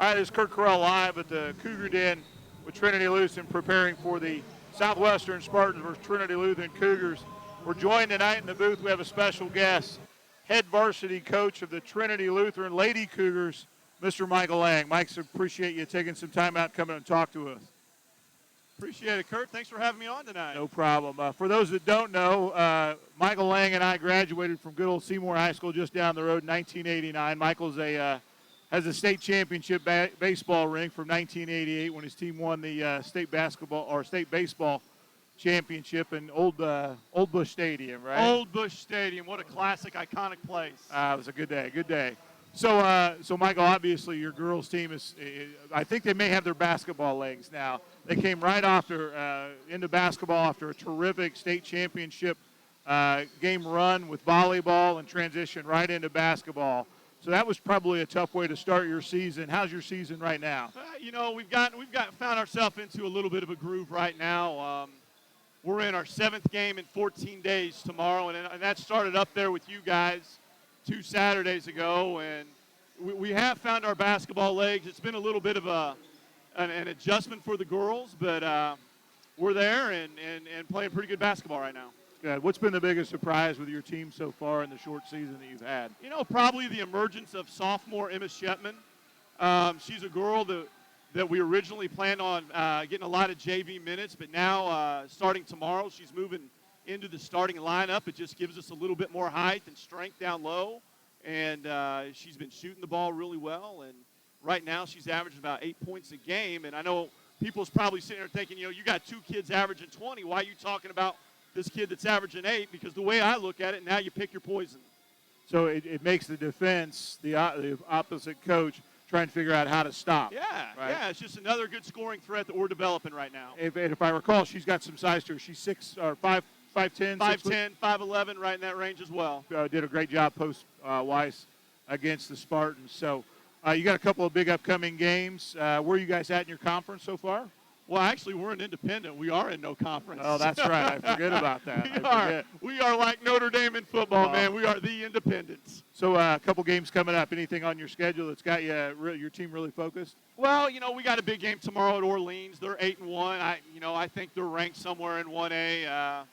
Hi, this is Kurt Corral live at the Cougar Den with Trinity Lutheran preparing for the Southwestern Spartans versus Trinity Lutheran Cougars. We're joined tonight in the booth. We have a special guest, head varsity coach of the Trinity Lutheran Lady Cougars, Mr. Michael Lang. Mike, appreciate you taking some time out coming and talk to us. Appreciate it, Kurt. Thanks for having me on tonight. No problem. For those that don't know, Michael Lang and I graduated from good old Seymour High School just down the road in 1989. Michael's has a state championship baseball ring from 1988 when his team won the state baseball championship in Old Bush Stadium, right? Old Bush Stadium. What a classic, iconic place. It was a good day. So Michael, obviously your girls' team is, I think they may have their basketball legs now. They came right into basketball after a terrific state championship game run with volleyball and transitioned right into basketball. So that was probably a tough way to start your season. How's your season right now? We've found ourselves into a little bit of a groove right now. We're in our 7th game in 14 days tomorrow, and that started up there with you guys 2 Saturdays ago, and we have found our basketball legs. It's been a little bit of an adjustment for the girls, but we're there and playing pretty good basketball right now. Good. What's been the biggest surprise with your team so far in the short season that you've had? Probably the emergence of sophomore Emma Shepman. She's a girl that we originally planned on getting a lot of JV minutes, but now starting tomorrow, she's moving into the starting lineup. It just gives us a little bit more height and strength down low, and she's been shooting the ball really well, and right now she's averaging about 8 points a game, and I know people's probably sitting there thinking, you got 2 kids averaging 20. Why are you talking about this kid that's averaging 8? Because the way I look at it, now you pick your poison. So it makes the defense, the opposite coach, trying to figure out how to stop. Yeah, right? Yeah, it's just another good scoring threat that we're developing right now. If I recall, she's got some size to her. She's 5'10", 5'10", 5'11", right in that range as well. Did a great job post-wise against the Spartans. So you got a couple of big upcoming games. Where are you guys at in your conference so far? Well, actually, we're an independent. We are in no conference. Oh, that's right. I forget about that. We are like Notre Dame in football, man. We are the independents. So a couple games coming up. Anything on your schedule that's got your team really focused? Well, we got a big game tomorrow at Orleans. They're 8-1. I think they're ranked somewhere in 1A.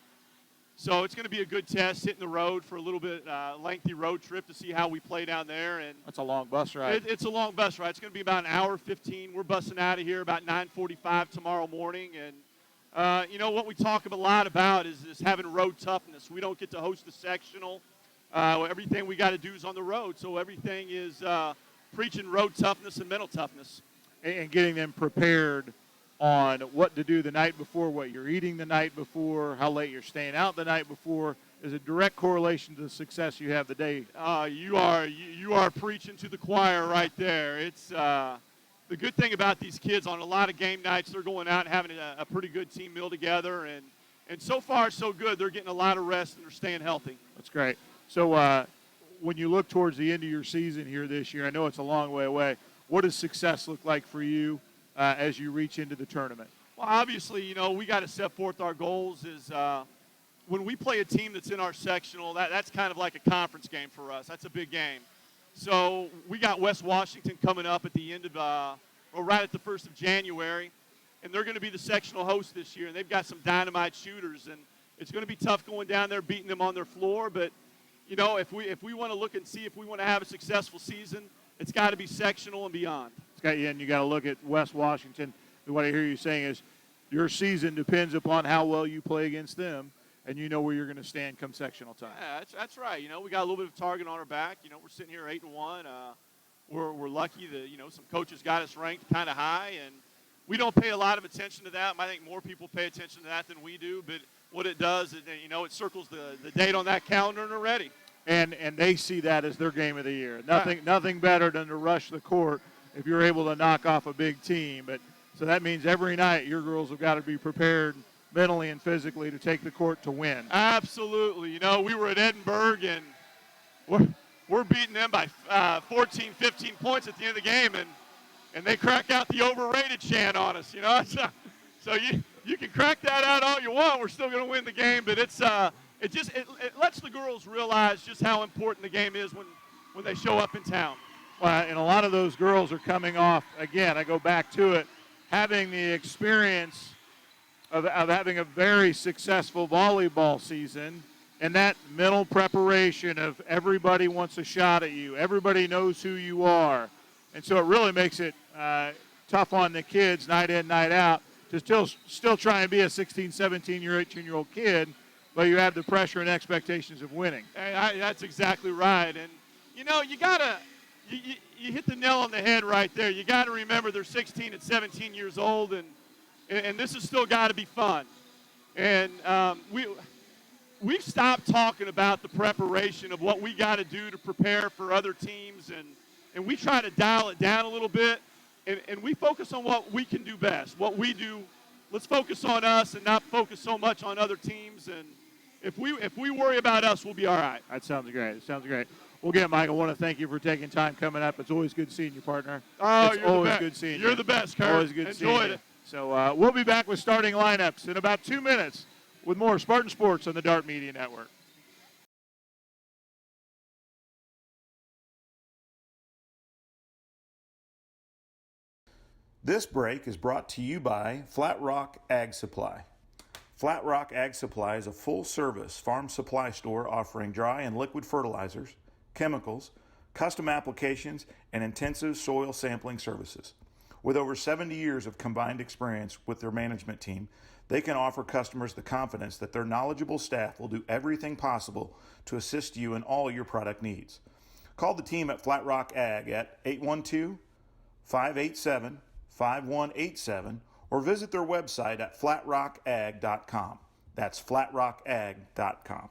So it's going to be a good test, hitting the road for a little bit lengthy road trip to see how we play down there. And that's a long bus ride. It's a long bus ride. It's going to be about an hour 15. We're busing out of here about 9:45 tomorrow morning. And, what we talk a lot about is having road toughness. We don't get to host a sectional. Everything we got to do is on the road. So everything is preaching road toughness and mental toughness. And getting them prepared on what to do the night before, what you're eating the night before, how late you're staying out the night before, is a direct correlation to the success you have the day. You are preaching to the choir right there. It's the good thing about these kids on a lot of game nights, they're going out and having a pretty good team meal together, and so far so good. They're getting a lot of rest and they're staying healthy. That's great. So when you look towards the end of your season here this year, I know it's a long way away, what does success look like for you as you reach into the tournament? Well, obviously, we got to set forth our goals. When we play a team that's in our sectional, that's kind of like a conference game for us. That's a big game. So we got West Washington coming up at the end of, right at the 1st of January, and they're going to be the sectional host this year, and they've got some dynamite shooters, and it's going to be tough going down there beating them on their floor. But if we want to look and see if we want to have a successful season, it's got to be sectional and beyond. And you got to look at West Washington. What I hear you saying is your season depends upon how well you play against them, and you know where you're going to stand come sectional time. Yeah, that's right. We got a little bit of target on our back. We're sitting here 8-1. We're lucky that some coaches got us ranked kind of high, and we don't pay a lot of attention to that. I think more people pay attention to that than we do. But what it does is it circles the date on that calendar and they're ready. And they see that as their game of the year. Nothing better than to rush the court if you're able to knock off a big team. But so that means every night your girls have got to be prepared mentally and physically to take the court to win. Absolutely. We were at Edinburgh, and we're beating them by 14, 15 points at the end of the game, and they crack out the overrated chant on us. So you can crack that out all you want. We're still going to win the game, but it lets the girls realize just how important the game is when they show up in town. Well, and a lot of those girls are coming off, again, I go back to it, having the experience of having a very successful volleyball season, and that mental preparation of everybody wants a shot at you, everybody knows who you are. And so it really makes it tough on the kids night in, night out to still try and be a 16, 17-year, 18-year-old kid, but you have the pressure and expectations of winning. That's exactly right. And, you know, you hit the nail on the head right there. You got to remember they're 16 and 17 years old, and this has still got to be fun. And we've stopped talking about the preparation of what we got to do to prepare for other teams, and we try to dial it down a little bit, and we focus on what we can do best, what we do. Let's focus on us and not focus so much on other teams. And if we worry about us, we'll be all right. That sounds great. It sounds great. Well, again, Mike, I want to thank you for taking time coming up. It's always good seeing you, partner. Oh, it's you're always the best. Good seeing you. You're the best, Kurt. Always good seeing you. Enjoyed it. So we'll be back with starting lineups in about 2 minutes with more Spartan Sports on the Dart Media Network. This break is brought to you by Flat Rock Ag Supply. Flat Rock Ag Supply is a full-service farm supply store offering dry and liquid fertilizers, chemicals, custom applications, and intensive soil sampling services. With over 70 years of combined experience with their management team, they can offer customers the confidence that their knowledgeable staff will do everything possible to assist you in all your product needs. Call the team at Flat Rock Ag at 812-587-5187 or visit their website at flatrockag.com. That's flatrockag.com.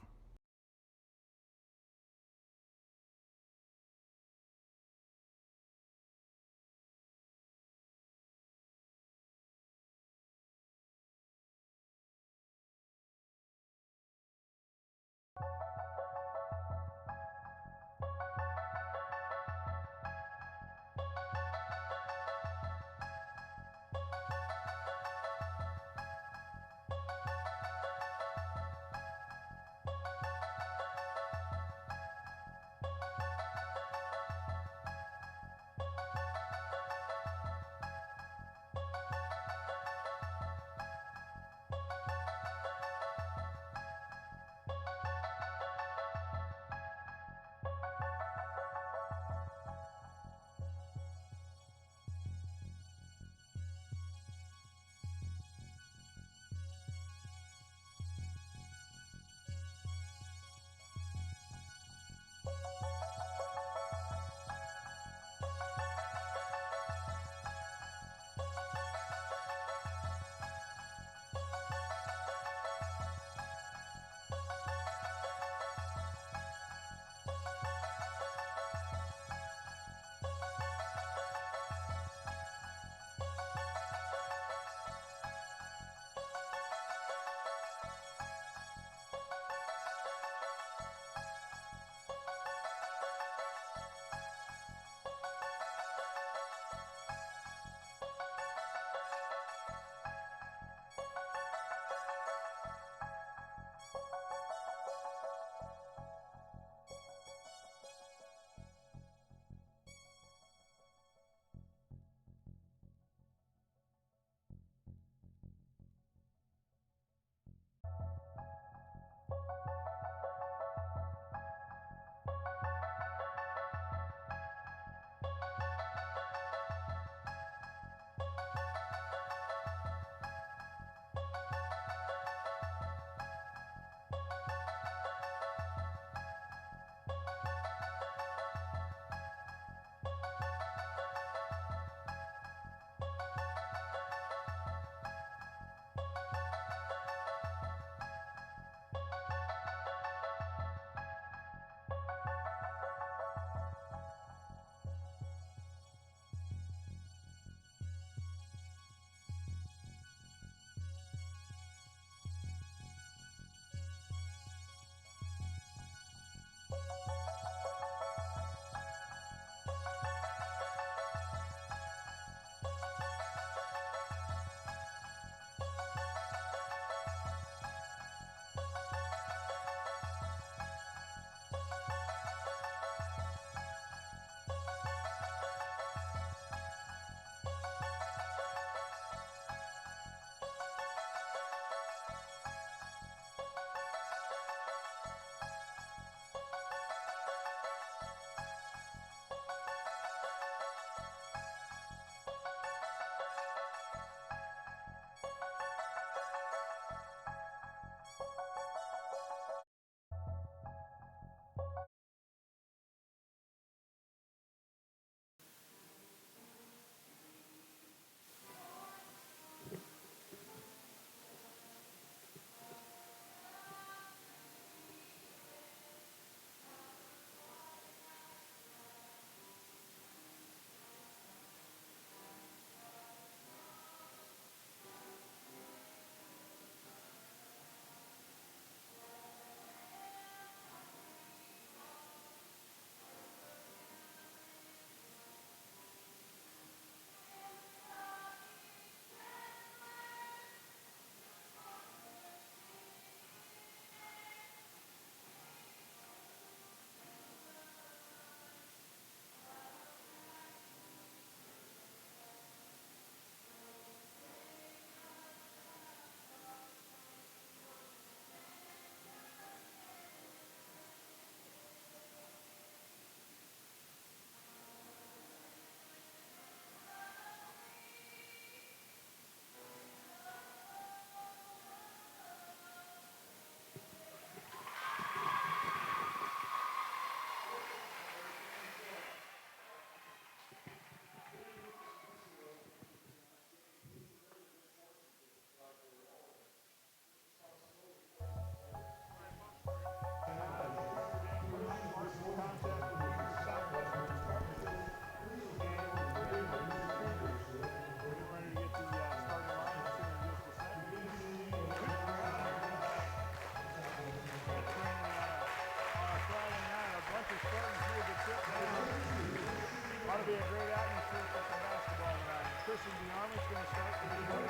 Army's going to start with the vote.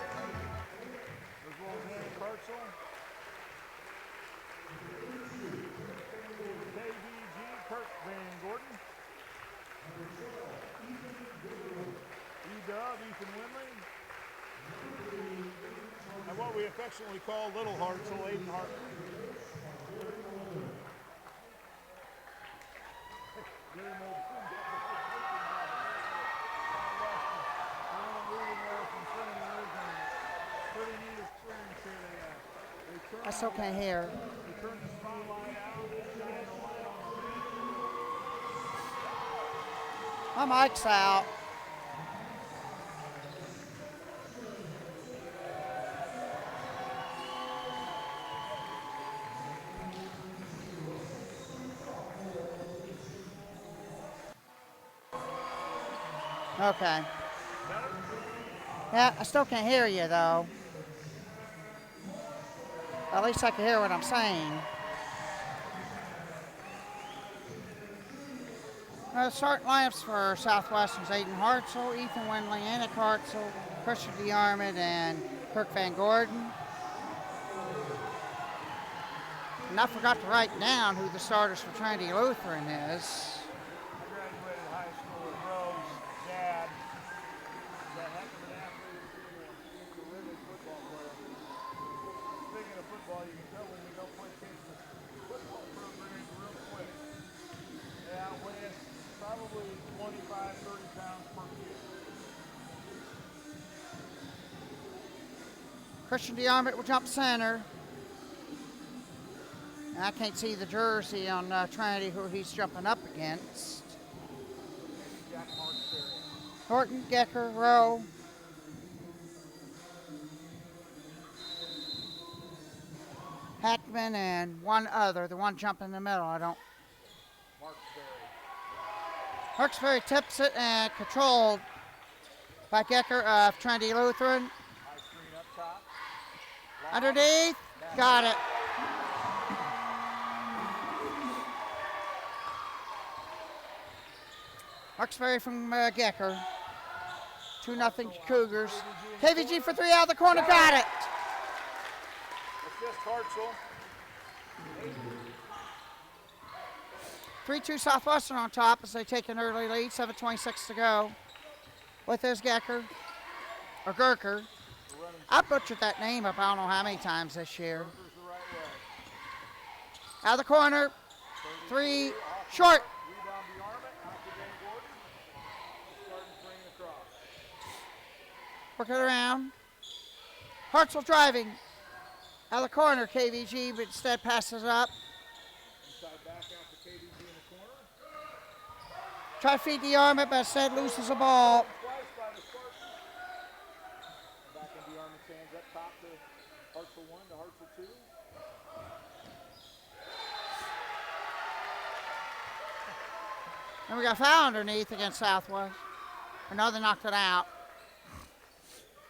As well as Andy Hartzell. KVG, Kirk Van Gordon. E-Dub, Ethan Winley. And what we affectionately call Little Hartzell, Aiden Hartzell. I still can't hear. My mic's out. Okay. Yeah, I still can't hear you though. At least I can hear what I'm saying. Starting lineups for Southwestern's Aiden Hartzell, Ethan Winley, Annick Hartzell, Christian DeArmond, and Kirk Van Gordon. And I forgot to write down who the starters for Trinity Lutheran is. I graduated high school with Rose's dad. That heck of an athlete, terrific football player. Speaking of football, you can tell when you don't play kids in the football program real quick. They outweigh us probably 25, 30 pounds per kid. Christian DeArmond will jump center. And I can't see the jersey on Trinity who he's jumping up against. Horton, Gecker, Rowe. Hackman and one other, the one jumping in the middle. I don't. Harksbury tips it and controlled by Gecker of Trinity Lutheran. Underneath, got it. Harksbury from Gecker. 2-0 Cougars. KVG for 3 out of the corner, got it. Assist Hartzell. 3-2 Southwestern on top as they take an early lead, 7:26 to go. With his Gecker, or Gerker. I butchered that name up I don't know how many times this year. Out of the corner, 3, short. Work it around. Hartzell driving. Out of the corner, KVG, but instead passes up. Try to feed the arm, but instead loses the ball. Back in the Army's hands up top to Hartzell 1 to Hartzell 2. And we got a foul underneath against Southwest. Another knocked it out.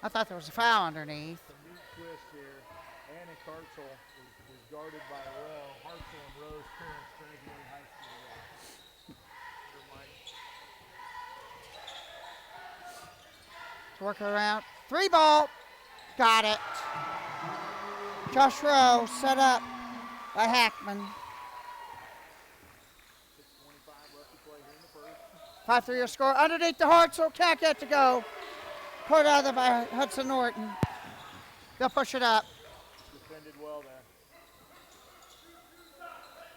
I thought there was a foul underneath. The neat twist here. Annick Hartzell was guarded by Rowe. Hartzell and Rowe's parents graduated high school together. Work it around. 3 ball. Got it. Josh Rowe set up by Hackman. 6:25 left to play here in the first. 5-3 your score. Underneath the Hartzell. Can't get to go. Put out there by Hudson Norton. They'll push it up. Defended well there.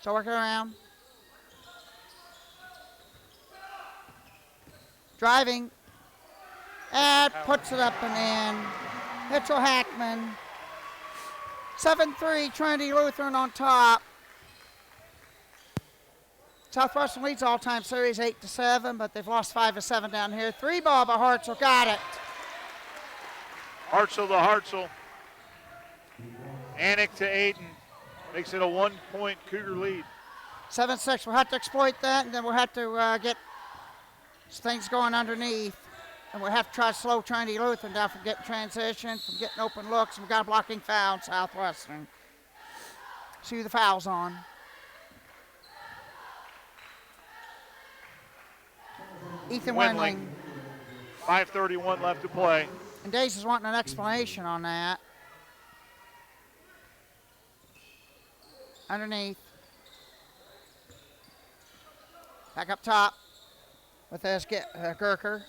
So work it around. Driving. And puts it up and in. Mitchell Hackman. 7-3, Trinity Lutheran on top. Southwestern leads all-time series 8-7, but they've lost 5-7 down here. 3 ball by Hartzell, got it. Hartzell to Hartzell. Annick to Aiden. Makes it a 1-point Cougar lead. 7-6, we'll have to exploit that, and then we'll have to get things going underneath. And we'll have to try to slow Trinity Lutheran down from getting transition, from getting open looks. We've got a blocking foul in Southwestern. See who the foul's on. Ethan Wendling. 5:31 left to play. And Daisy's wanting an explanation on that. Underneath. Back up top with this Gurker.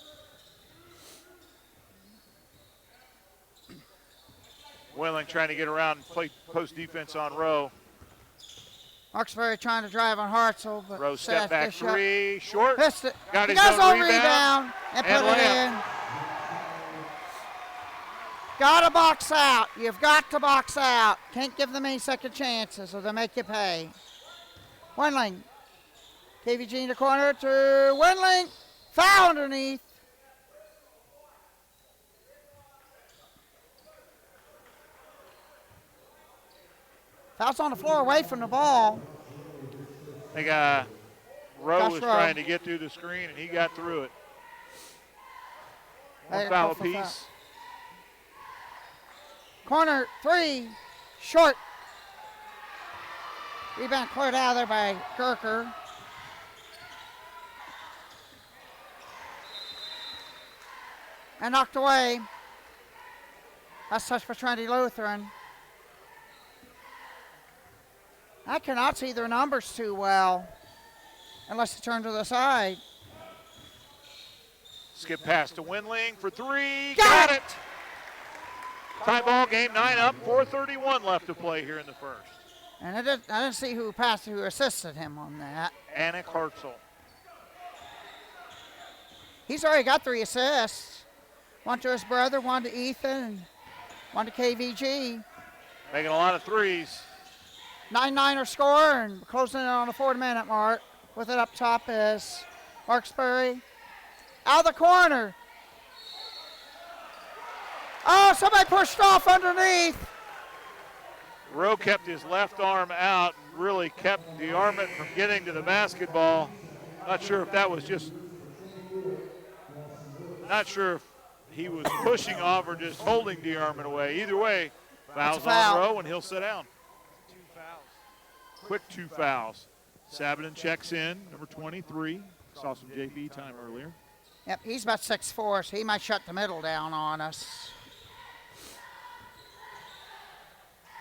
Wendling trying to get around and play post defense on Rowe. Marksbury trying to drive on Hartzell, but Rowe step back Bishop three, short. missed it. Got He his goes own on rebound and put and it layup. in. Got to box out. You've got to box out. Can't give them any second chances or they'll make you pay. Wendling. KVG in the corner to Wendling. Foul underneath. Foul's on the floor away from the ball. I think Rowe Josh was Rowe. trying to get through the screen, and he got through it. One Right, foul call for foul. apiece. Corner three, short. Rebound cleared out of there by Gurker. And knocked away. That's touch for Trinity Lutheran. I cannot see their numbers too well unless they turn to the side. Skip pass to Wendling for three. Got Got it. Tie ball game, 9 up, 4:31 left to play here in the first. And I didn't see who passed, who assisted him on that. Anik Hartzell. He's already got 3 assists. One to his brother, one to Ethan, and one to KVG. Making a lot of threes. 9-9er score, and closing in on the 4-minute mark. With it up top is Marksbury. Out of the corner. Oh, somebody pushed off underneath. Rowe kept his left arm out, really kept DeArmond from getting to the basketball. Not sure if that was just, not sure if he was pushing off or just holding DeArmond away. Either way, fouls foul. on Rowe, and he'll sit down. Quick 2 fouls. Sabatin checks in, number 23. Saw some JV time earlier. Yep, he's about 6'4", so he might shut the middle down on us.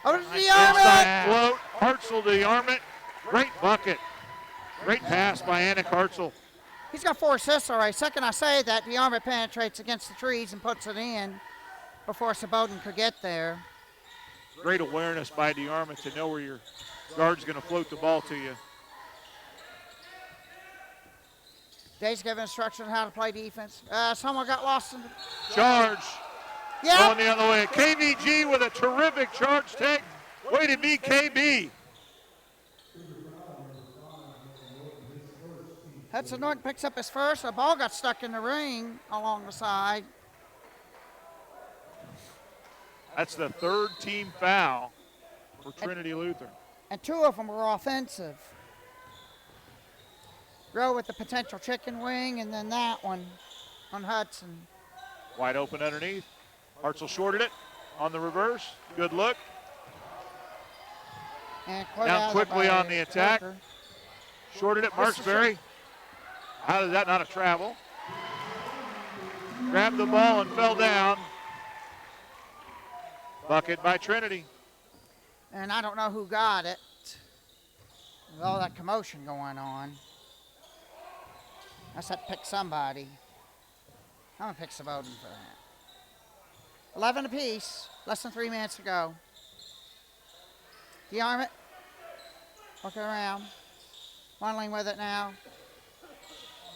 Over to DeArmond. Inside float, Hartzell to DeArmond. Great bucket. Great pass by Anik Hartzell. He's got 4 assists already. Second I say that, DeArmond penetrates against the trees and puts it in before Sabotin could get there. Great awareness by DeArmond to know where your guard's going to float the ball to you. Day's giving instructions on how to play defense. Someone got lost in the... Charge. Yeah. Going the other way. KVG with a terrific charge take. Way to be KB. Hudson Norton picks up his first. The ball got stuck in the ring along the side. That's the 3rd team foul for Trinity Lutheran. And 2 of them were offensive. Rowe with the potential chicken wing, and then that one on Hudson. Wide open underneath. Hartzell shorted it on the reverse. Good look. And cleared Down out of quickly by on the attack. Gurker. Shorted it, Marksbury. How did that not a travel? Grabbed the ball and fell down. Bucket by Trinity. And I don't know who got it with all that commotion going on. I said pick somebody. I'm going to pick Sabotin for that. 11 apiece. Less than 3 minutes to go. DeArmond. Looking around. Wandling with it now.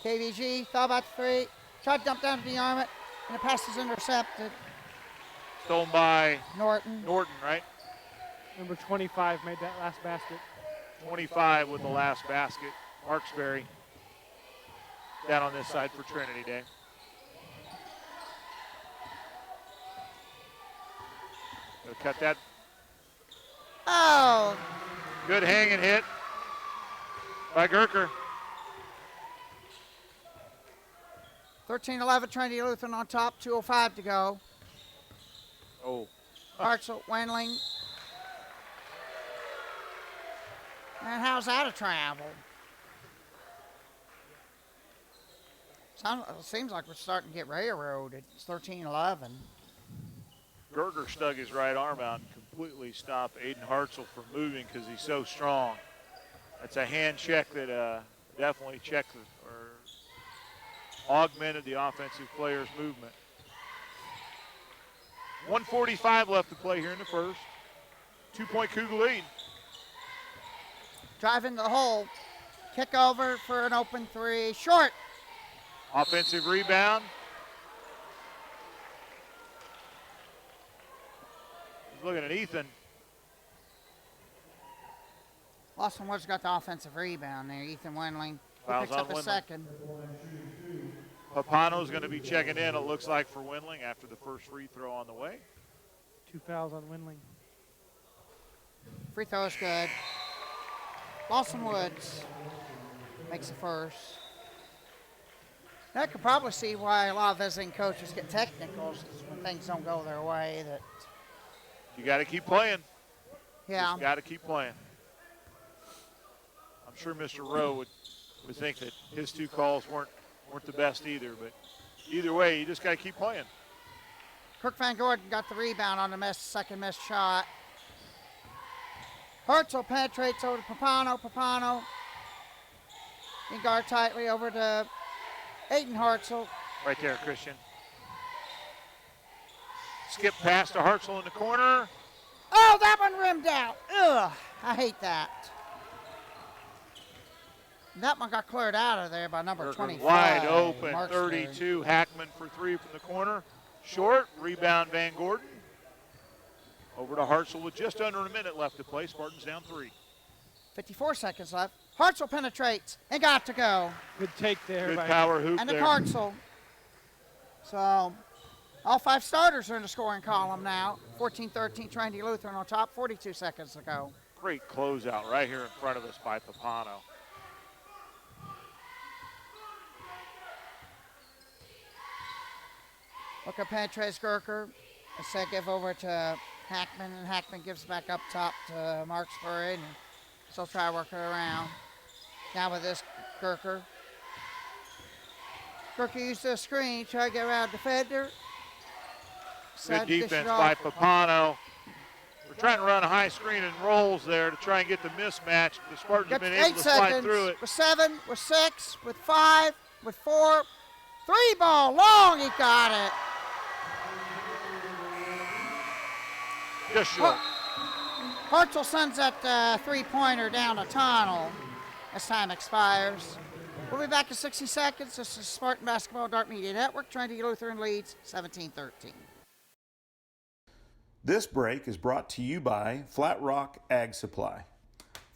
KVG. Thought about the 3. Tried to dump down to DeArmond. And the pass is intercepted. Stolen by Norton. Norton, right? Number 25 made that last basket. 25 with the last basket. Marksbury down on this side for Trinity Day. Gonna cut that. Oh, Good hanging hit by Gurker. 13-11 Trinity Lutheran on top. 2:05 to go. Oh, Hartzell, Wendling. And how's that a travel? Seems like we're starting to get railroaded. It's 13-11. Gerger stuck his right arm out and completely stopped Aiden Hartzell from moving because he's so strong. That's a hand check that definitely checked or augmented the offensive player's movement. 1:45 left to play here in the first. 2-point Cougar lead. Drive into the hole. Kick over for an open three. Short. Offensive rebound. He's looking at Ethan. Lawson Woods got the offensive rebound there. Ethan Wendling. He Fouls picks on up a Wendling. second. Papano's going to be checking in, it looks like, for Wendling after the first free throw on the way. 2 fouls on Windling. Free throw is good. Lawson Woods makes the first. I could probably see why a lot of visiting coaches get technicals when things don't go their way. That You got to keep playing. yeah, Just got to keep playing. I'm sure Mr. Rowe would think that his 2 calls weren't the best either, but either way, you just got to keep playing. Kirk Van Gordon got the rebound on the second missed shot. Hartzell penetrates over to Papano. Papano in guard tightly over to Aiden Hartzell. Right there, Christian. Skip pass to Hartzell in the corner. Oh, that one rimmed out. Ugh, I hate that. That one got cleared out of there by number 25. Wide open, Marksbury. 32. Hackman for 3 from the corner. Short, rebound Van Gordon. Over to Hartzell with just under a minute left to play. Spartans down 3. 54 seconds left. Hartzell penetrates and got to go. Good take there. Good by power hoop And the there. Hartzell. So all 5 starters are in the scoring column now. 14-13 Trinity Lutheran on top, 42 seconds to go. Great closeout right here in front of us by Papano. Look at penetrates Gerker. Instead give over to Hackman, and Hackman gives back up top to Marksbury, and still try to work it around. Now with this Gerker. Gerker used the screen, try to get around defender. Good defense by Papano. We're trying to run a high screen and rolls there to try and get the mismatch. The Spartans have been able to slide through it. With 7, with 6, with 5, with 4. 3 ball, long, he got it. Just short. Hartzell sends that three-pointer down the tunnel as time expires. We'll be back in 60 seconds. This is Spartan Basketball Dart Media Network. Trinity Lutheran leads 17-13. This break is brought to you by Flat Rock Ag Supply.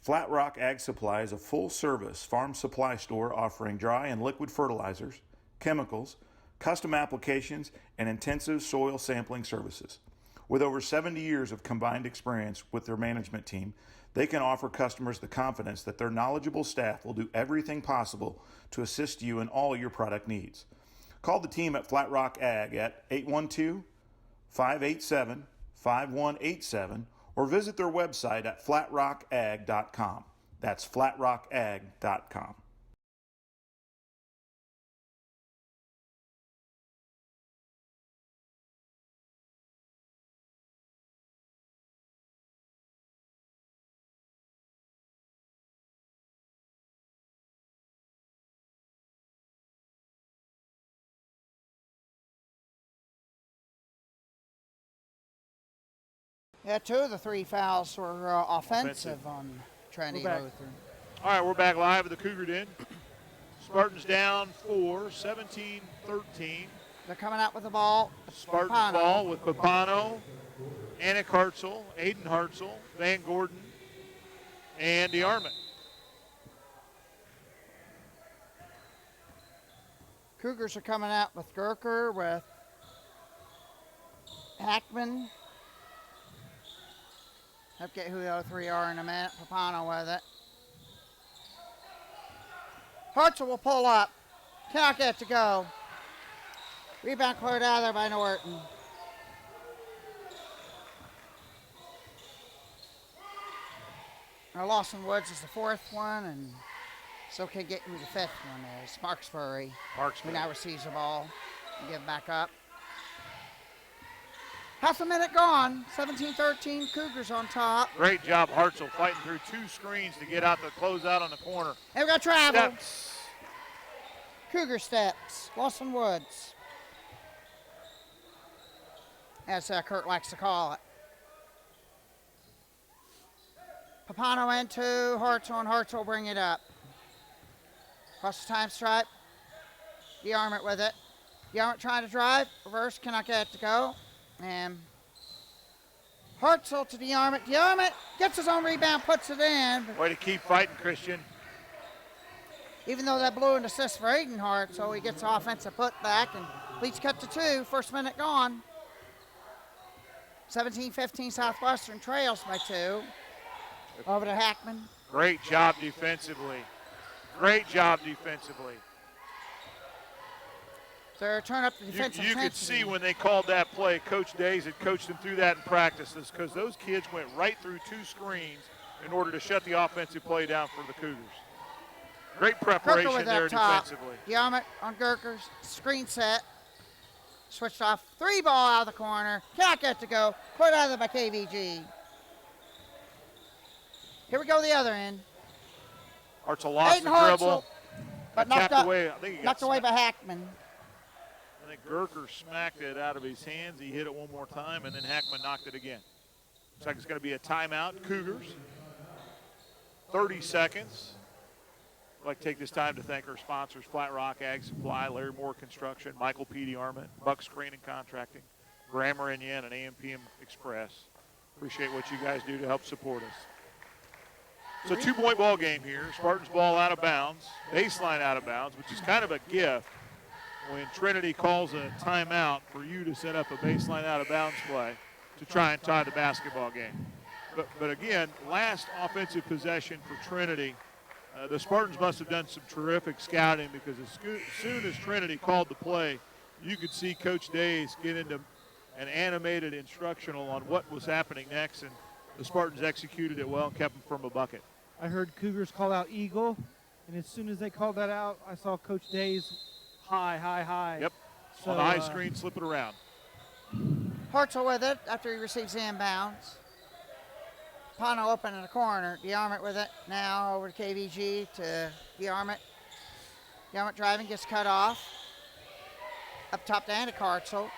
Flat Rock Ag Supply is a full-service farm supply store offering dry and liquid fertilizers, chemicals, custom applications, and intensive soil sampling services. With over 70 years of combined experience with their management team, they can offer customers the confidence that their knowledgeable staff will do everything possible to assist you in all your product needs. Call the team at Flat Rock Ag at 812-587-5187 or visit their website at flatrockag.com. That's flatrockag.com. Yeah, 2 of the 3 fouls were offensive on Trinity We're back. Lutheran. All right, we're back live at the Cougar Den. Spartans down 4, 17-13. They're coming out with the ball. Spartans Papano. ball with Papano, Anik Hartzell, Aiden Hartzell, Van Gordon, and DeArmond. Cougars are coming out with Gerker, with Hackman. I'll get who the other 3 are in a minute. Papano with it. Hartzell will pull up. Cannot get it to go. Rebound cleared out of there by Norton. Now Lawson Woods is the 4th one, and so can get who the 5th one is. Marksbury. Who now receives the ball and give it back up. Half a minute gone. 17-13, Cougars on top. Great job, Hartzell, fighting through 2 screens to get out the closeout on the corner. And we got travel. Steps. Cougar steps. Lawson Woods, as Kurt likes to call it. Papano into Hartzell, and Hartzell will bring it up. Cross the time stripe. DeArmond with it. DeArmond trying to drive. Reverse, cannot get it to go. And Hartzell to DeArmond. DeArmond gets his own rebound, puts it in. Way to keep fighting, Christian. Even though that blew an assist for Aiden Hart, so he gets the offensive putback, and leads cut to 2. First minute gone. 17-15 Southwestern trails by 2. Over to Hackman. Great job defensively. Great job defensively. So turn up the You defensive could intensity. see when they called that play, Coach Days had coached them through that in practices because those kids went right through 2 screens in order to shut the offensive play down for the Cougars. Great preparation Gerker with there that top. defensively. DeArmond on Gerker's screen set. Switched off. 3 ball out of the corner. Cannot get to go. Put out of there by KVG. Here we go the other end. Hartzell lost Aiden the Hartzell, dribble. but Got knocked tapped up, away. I think he got knocked away by Hackman. I think Gerker smacked it out of his hands. He hit it one more time, and then Hackman knocked it again. Looks like it's going to be a timeout. Cougars. 30 seconds. I'd like to take this time to thank our sponsors, Flat Rock Ag Supply, Larry Moore Construction, Michael P. DeArmond, Buck Screen and Contracting, Grammar and Yen, and AMPM Express. Appreciate what you guys do to help support us. It's a 2-point ball game here. Spartans ball out of bounds, baseline out of bounds, which is kind of a gift when Trinity calls a timeout for you to set up a baseline out of bounds play to try and tie the basketball game. But again, last offensive possession for Trinity, the Spartans must have done some terrific scouting because as soon as Trinity called the play, you could see Coach Days get into an animated instructional on what was happening next, and the Spartans executed it well and kept them from a bucket. I heard Cougars call out Eagle, and as soon as they called that out, I saw Coach Days high. Yep, So, on the high screen, slip it around. Hartzell with it after he receives the inbounds. Pano open in the corner. DeArmond with it now over to KVG to DeArmond. DeArmond driving, gets cut off. Up top to Andy Hartzell.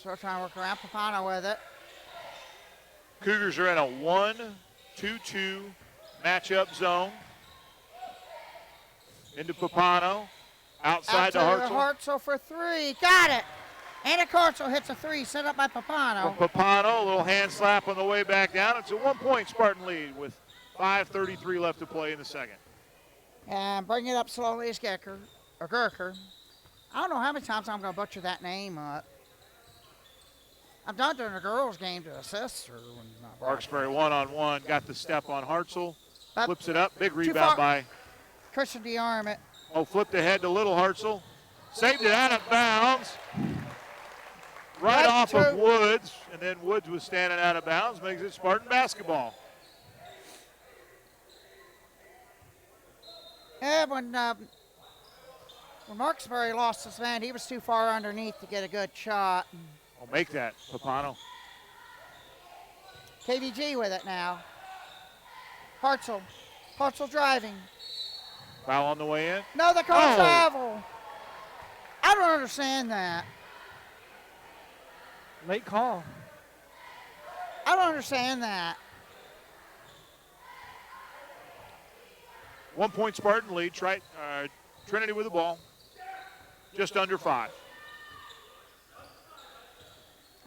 So trying to work around. Papano with it. Cougars are in a 1-2-2 matchup zone. Into Papano. Outside to Hartzell. Hartzell for 3. Got it. Andy Hartzell hits a 3 set up by Papano. From Papano, a little hand slap on the way back down. It's a 1-point Spartan lead with 5:33 left to play in the second. And bring it up slowly is Gerker. I don't know how many times I'm going to butcher that name up. I've done it during a girls' game to assist her. Larkspur one-on-one, got the step on Hartzell, But flips it up, big too rebound far. by, Christian DeArmond. flipped ahead to Little Hartzell, saved it out of bounds, right Right off to- of Woods, and then Woods was standing out of bounds, makes it Spartan basketball. Yeah, when Marksbury lost his man, he was too far underneath to get a good shot. I'll make that, Papano. KVG with it now. Hartzell driving. Foul on the way in. No, they call Oh. travel. I don't understand that. Late call. I don't understand that. 1-point Spartan lead, Trinity with the ball, just under 5.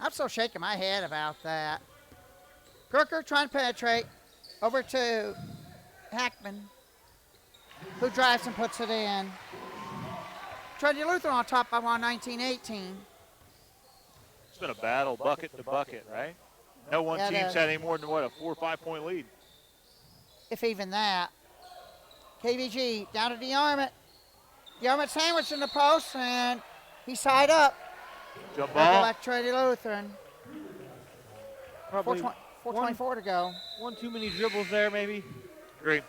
I'm still shaking my head about that. Gerker trying to penetrate over to Hackman, who drives and puts it in. Trinity Lutheran on top by 19-18. It's been a battle, bucket to bucket, right? No one Yeah, it team's is. had any more than, a 4 or 5 point lead. If even that. KVG down to DeArmond. DeArmond sandwiched in the post, and he's tied up. Jump They'll go ball. back to Trinity Lutheran. Probably 4:24 to go. one too many dribbles there, maybe. Great.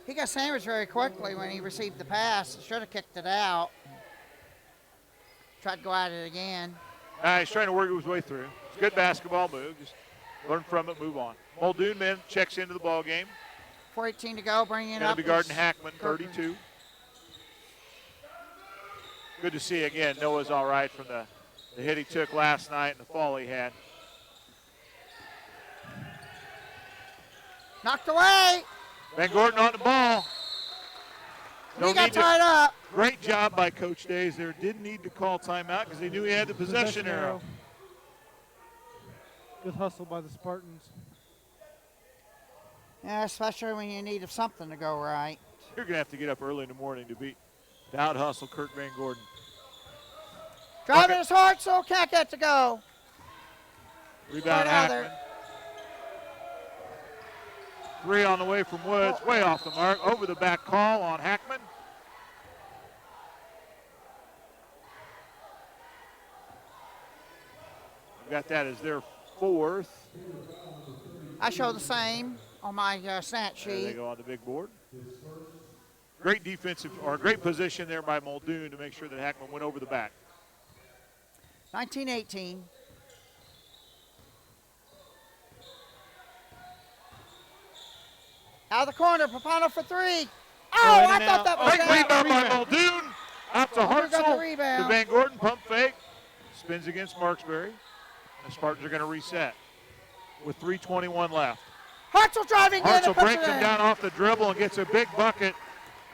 He got sandwiched very quickly when he received the pass. Should have kicked it out. Tried to go at it again. He's trying to work his way through. It's a good basketball move. Just learn from it, move on. Muldoon man checks into the ball game. 4:18 to go, bringing it Going to up. be guarding is Hackman, Cougars. 32. Good to see again. Noah's all right from the hit he took last night and the fall he had. Knocked away. Van Gordon on the ball. He got tied up. Great job by Coach Days there. Didn't need to call timeout because he knew he had the possession arrow. Good hustle by the Spartans. Yeah, especially when you need something to go right. You're going to have to get up early in the morning to out hustle Kurt Van Gordon. Driving his heart, so can't get to go. Rebound Right out Hackman. there. 3 on the way from Woods. Way off the mark. Over the back call on Hackman. We've got that as their 4th. I show the same on my stat There they sheet. go on the big board. Great defensive, or great position there by Muldoon to make sure that Hackman went over the back. 19-18. Out of the corner, Papano for 3. Oh, in I and thought out. that was Great out. rebound by Muldoon. Out to Muldoon got the Hartzell. rebound. To Van Gordon, pump fake. Spins against Marksbury. The Spartans are going to reset with 3:21 left. Hartzell driving in and Hartzell puts breaks it him in. down off the dribble and gets a big bucket.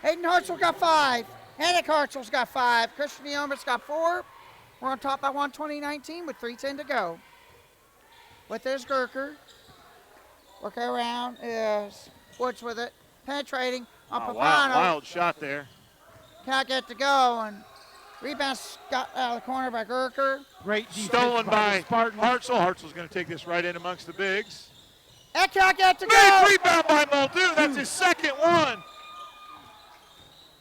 Hayden Hartzell got 5. Henrik Hartzell's got 5. Christian Neomit's got 4. We're on top by 1:20-19 with 3:10 to go. With this Gurker. Working around is Woods with it. Penetrating on Oh, Papano. wild shot there. Can't get to go. And rebounds got out of the corner by Gurker. Great defense Stolen by the Spartans. Hartzell. Hartzell's going to take this right in amongst the bigs. And can't get to Big go. rebound by Muldoon. That's his second one.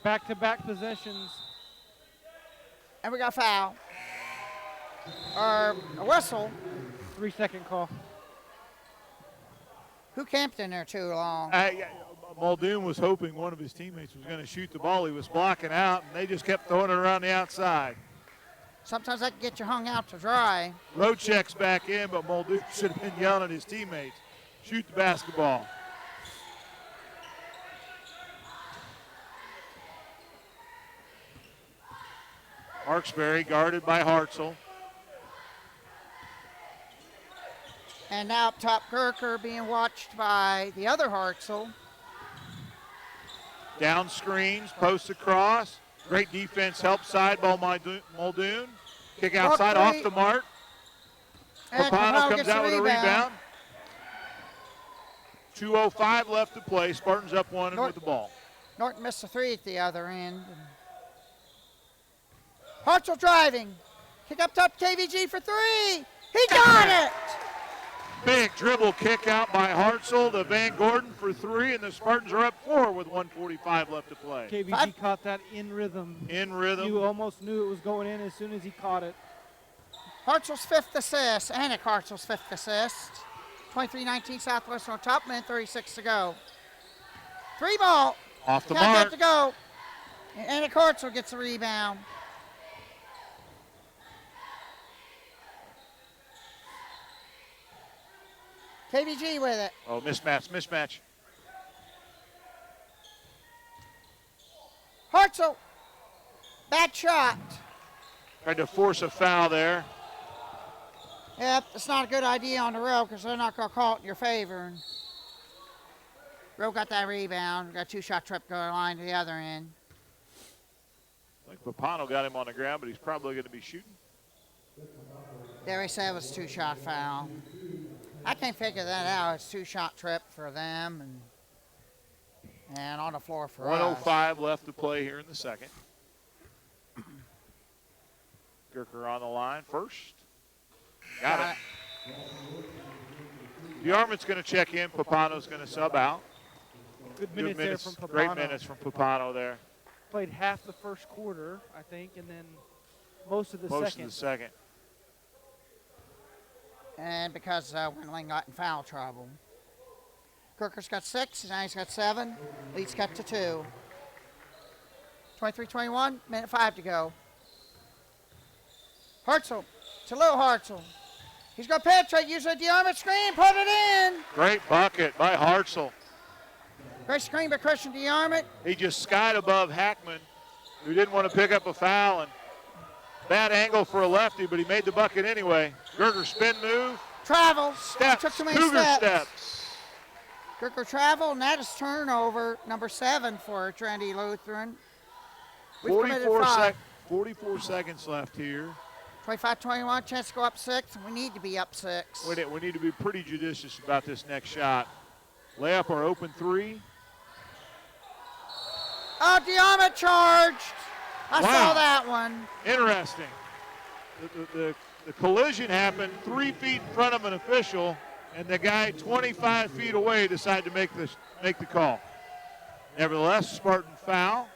Back-to-back possessions. And we got a foul. Or a whistle. 3-second call. Who camped in there too long? Muldoon was hoping one of his teammates was going to shoot the ball. He was blocking out, and they just kept throwing it around the outside. Sometimes that can get you hung out to dry. Road checks back in, but Muldoon should have been yelling at his teammates. Shoot the basketball. Marksbury guarded by Hartzell. And now up top, Gurker being watched by the other Hartzell. Down screens, post across. Great defense, help side ball Muldoon. Kick outside, Walk off three. the mark. And Papano Capel comes gets out the with a rebound. 2:05 left to play. Spartans up 1 and with the ball. Norton missed a 3 at the other end. Hartzell driving. Kick up top, KVG for 3. He got it! Big dribble kick out by Hartzell to Van Gordon for 3, and the Spartans are up 4 with 1:45 left to play. KVG caught that in rhythm. In rhythm. You almost knew it was going in as soon as he caught it. Hartzell's 5th assist. Henrik Hartzell's 5th assist. 23-19 Southwestern on top, minute 36 to go. 3 ball. Off the Can't mark. get to go. And Henrik Hartzell gets the rebound. KVG with it. Oh, mismatch. Hartzell. Bad shot. Tried to force a foul there. Yep, it's not a good idea on the road because they're not going to call it in your favor. And Rowe got that rebound. Got a 2-shot trip going line to the other end. I think Papano got him on the ground, but he's probably going to be shooting. There he said it was a 2-shot foul. I can't figure that out. It's 2-shot trip for them and on the floor for us. 1:05 left to play here in the second. Gurker on the line first. Got it. DeArmond's going to check in. Papano's going to sub out. Good minutes there from Papano. Great minutes from Papano there. Played half the first quarter, I think, and then most of the Most second. of the second. And because Wendling got in foul trouble. Gurker's got 6, now he's got 7. Leeds cut to 2. 23-21, minute 5 to go. Hartzell to Lou Hartzell. He's going to penetrate, use the armor screen, put it in. Great bucket by Hartzell. Great screen by Christian DeArmond. He just skied above Hackman, who didn't want to pick up a foul. And bad angle for a lefty, but he made the bucket anyway. Gerger spin move. Travel. Steps. Took too many Cougar steps. steps. Gerger travel, and that is turnover number 7 for Trinity Lutheran. We've committed 44 seconds left here. 25-21, chance to go up 6. We need to be up 6. We need to be pretty judicious about this next shot. Layup or open 3. Oh, DeArmond charged. I Wow. saw that one. Interesting. The collision happened 3 feet in front of an official, and the guy 25 feet away decided to make the call. Nevertheless, Spartan foul.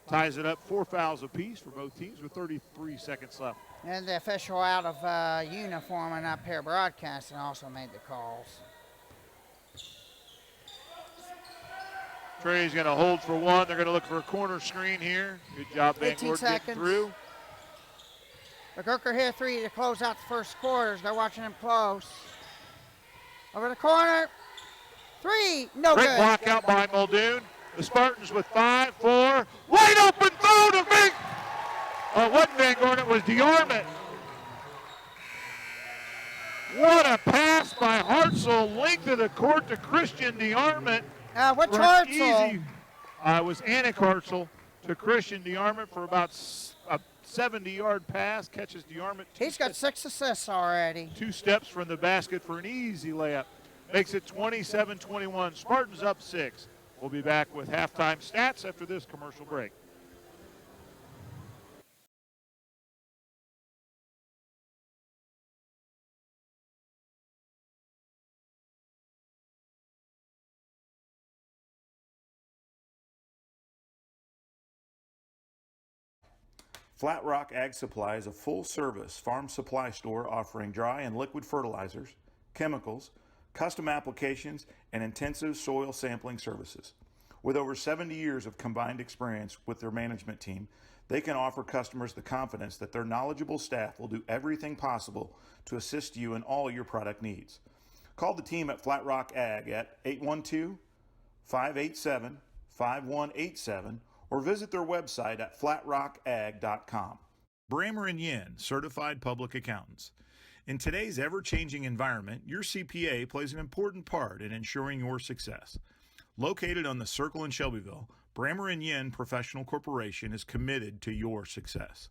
Ties it up 4 fouls apiece for both teams with 33 seconds left. And the official out of uniform and up here broadcasting also made the calls. Trey's going to hold for 1. They're going to look for a corner screen here. Good job, Van 18 Gordon, getting seconds. through. The Gerker here 3 to close out the first quarters. They're watching him close. Over the corner. 3, no Great good. block out by Muldoon. The Spartans with 5, 4. Wide open throw to Van. It wasn't Van Gordon, it was DeArmond. What a pass by Hartzell. Length of the court to Christian DeArmond. Which For Hartzell? easy. It was Anik Hartzell to Christian DeArmond for about a 70-yard pass. Catches DeArmond. He's got 6 assists already. 2 steps from the basket for an easy layup. Makes it 27-21. Spartans up 6. We'll be back with halftime stats after this commercial break. Flat Rock Ag Supply is a full-service farm supply store offering dry and liquid fertilizers, chemicals, custom applications, and intensive soil sampling services. With over 70 years of combined experience with their management team, they can offer customers the confidence that their knowledgeable staff will do everything possible to assist you in all your product needs. Call the team at Flat Rock Ag at 812-587-5187 or visit their website at flatrockag.com. Brammer & Yen, Certified Public Accountants. In today's ever-changing environment, your CPA plays an important part in ensuring your success. Located on the Circle in Shelbyville, Brammer & Yen Professional Corporation is committed to your success.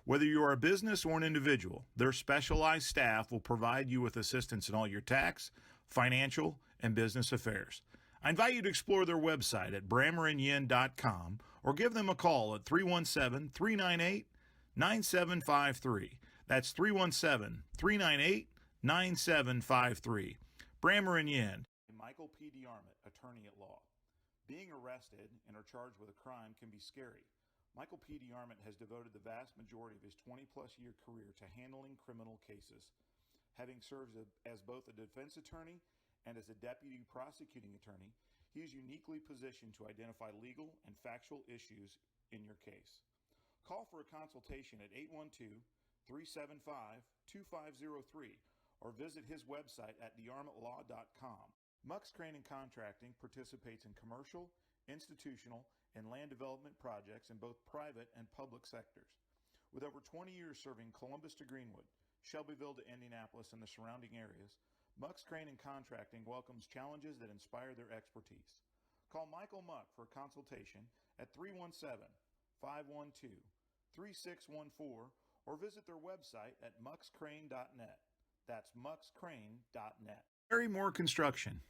Whether you are a business or an individual, their specialized staff will provide you with assistance in all your tax, financial, and business affairs. I invite you to explore their website at brammerandyen.com or give them a call at 317-398-9753. That's 317-398-9753. Brammer & Yen. Michael P. DeArmond, attorney at law. Being arrested and or charged with a crime can be scary. Michael P. DeArmond has devoted the vast majority of his 20-plus year career to handling criminal cases. Having served as both a defense attorney and as a deputy prosecuting attorney, he is uniquely positioned to identify legal and factual issues in your case. Call for a consultation at 812-375-2503 or visit his website at dearmontlaw.com. Mux Crane & Contracting participates in commercial, institutional, and land development projects in both private and public sectors. With over 20 years serving Columbus to Greenwood, Shelbyville to Indianapolis and the surrounding areas, Mux Crane & Contracting welcomes challenges that inspire their expertise. Call Michael Muck for a consultation at 317-512-3614 or visit their website at muxcrane.net. That's muxcrane.net. Larry Moore Construction.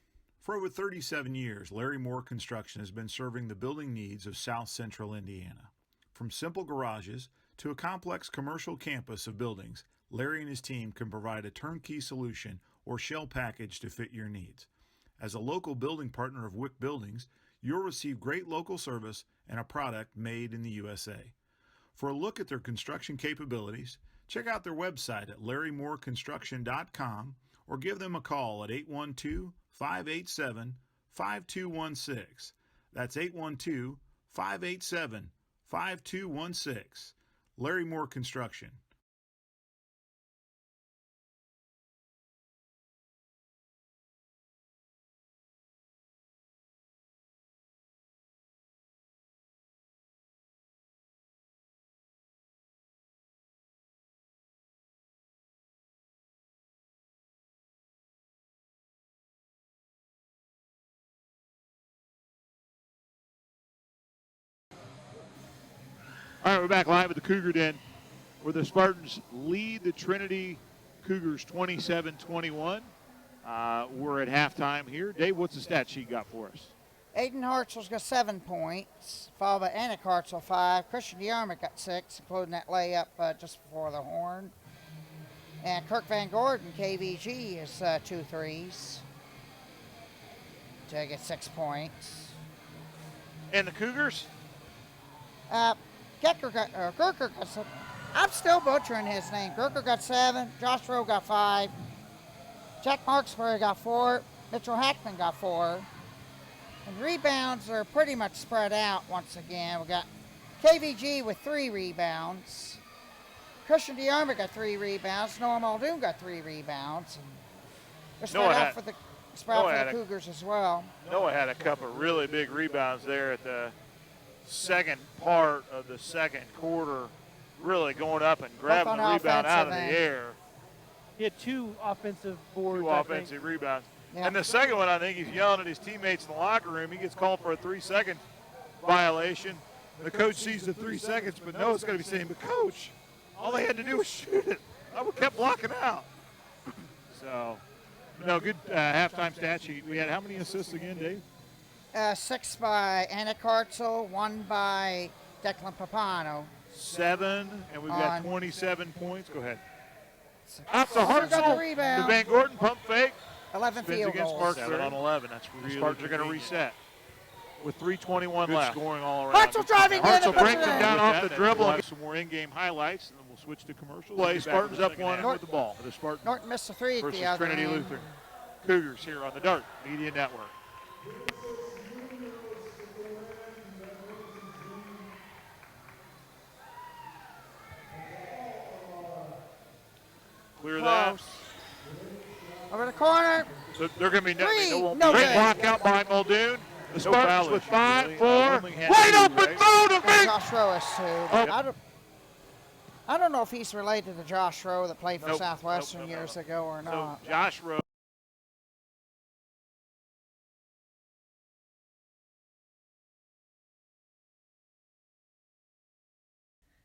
For over 37 years, Larry Moore Construction has been serving the building needs of South Central Indiana. From simple garages to a complex commercial campus of buildings, Larry and his team can provide a turnkey solution or shell package to fit your needs. As a local building partner of Wick Buildings, you'll receive great local service and a product made in the USA. For a look at their construction capabilities, check out their website at larrymoreconstruction.com or give them a call at 812-587-5216. That's 812-587-5216. Larry Moore Construction. All right, we're back live at the Cougar Den where the Spartans lead the Trinity Cougars 27-21. We're at halftime here. Dave, what's the stat sheet got for us? Aiden Hartzell's got 7 points, followed by Annick Hartzell 5. Christian DeArmond got 6, including that layup just before the horn. And Kirk Van Gordon, KVG, is 2 threes to get 6 points. And the Cougars? Gurker got 7. I'm still butchering his name. Gurker got 7. Josh Rowe got 5. Jack Marksbury got 4. Mitchell Hackman got 4. And rebounds are pretty much spread out once again. We got KVG with 3 rebounds. Christian DeArmond got 3 rebounds. Noah Muldoon got 3 rebounds. They're spread out for the Cougars as well. Noah had a couple of really big rebounds there at the second part of the second quarter, really going up and grabbing the rebound out of the air. He had 2 offensive boards. 2 offensive rebounds. Yeah. And the second one, I think he's yelling at his teammates in the locker room. He gets called for a 3-second violation. The coach sees the 3 seconds, but Noah's going to be saying, but coach, all they had to do was shoot it. I kept blocking out. So, no, good halftime stat sheet. We had how many assists again, Dave? 6 by Annick Hartzell, 1 by Declan Papano. 7, and we've got 27 points. Go ahead. Out to Hartzell. The rebound. The Van Gordon pump fake. 11 Spins field against goals. 7 on 11. That's really the Spartans are going to reset with 3:21 left. Scoring all around. Hartzell driving in. Hartzell brings him down off the dribble. We'll have some more in-game highlights, and then we'll switch to commercials. Play. Spartans up 1 with the ball. The Spartans Norton missed a 3 at versus the other Trinity end. Lutheran. Cougars here on the Dart Media Network. Clear that. Over the corner. So they're going to be No great good. block out by Muldoon. The Spartans with 5, 4. Wide Wide open throw to And big. Josh Rowe is 2. I don't know if he's related to Josh Rowe that played for Nope. Southwestern Nope. years ago or So not. Josh Rowe.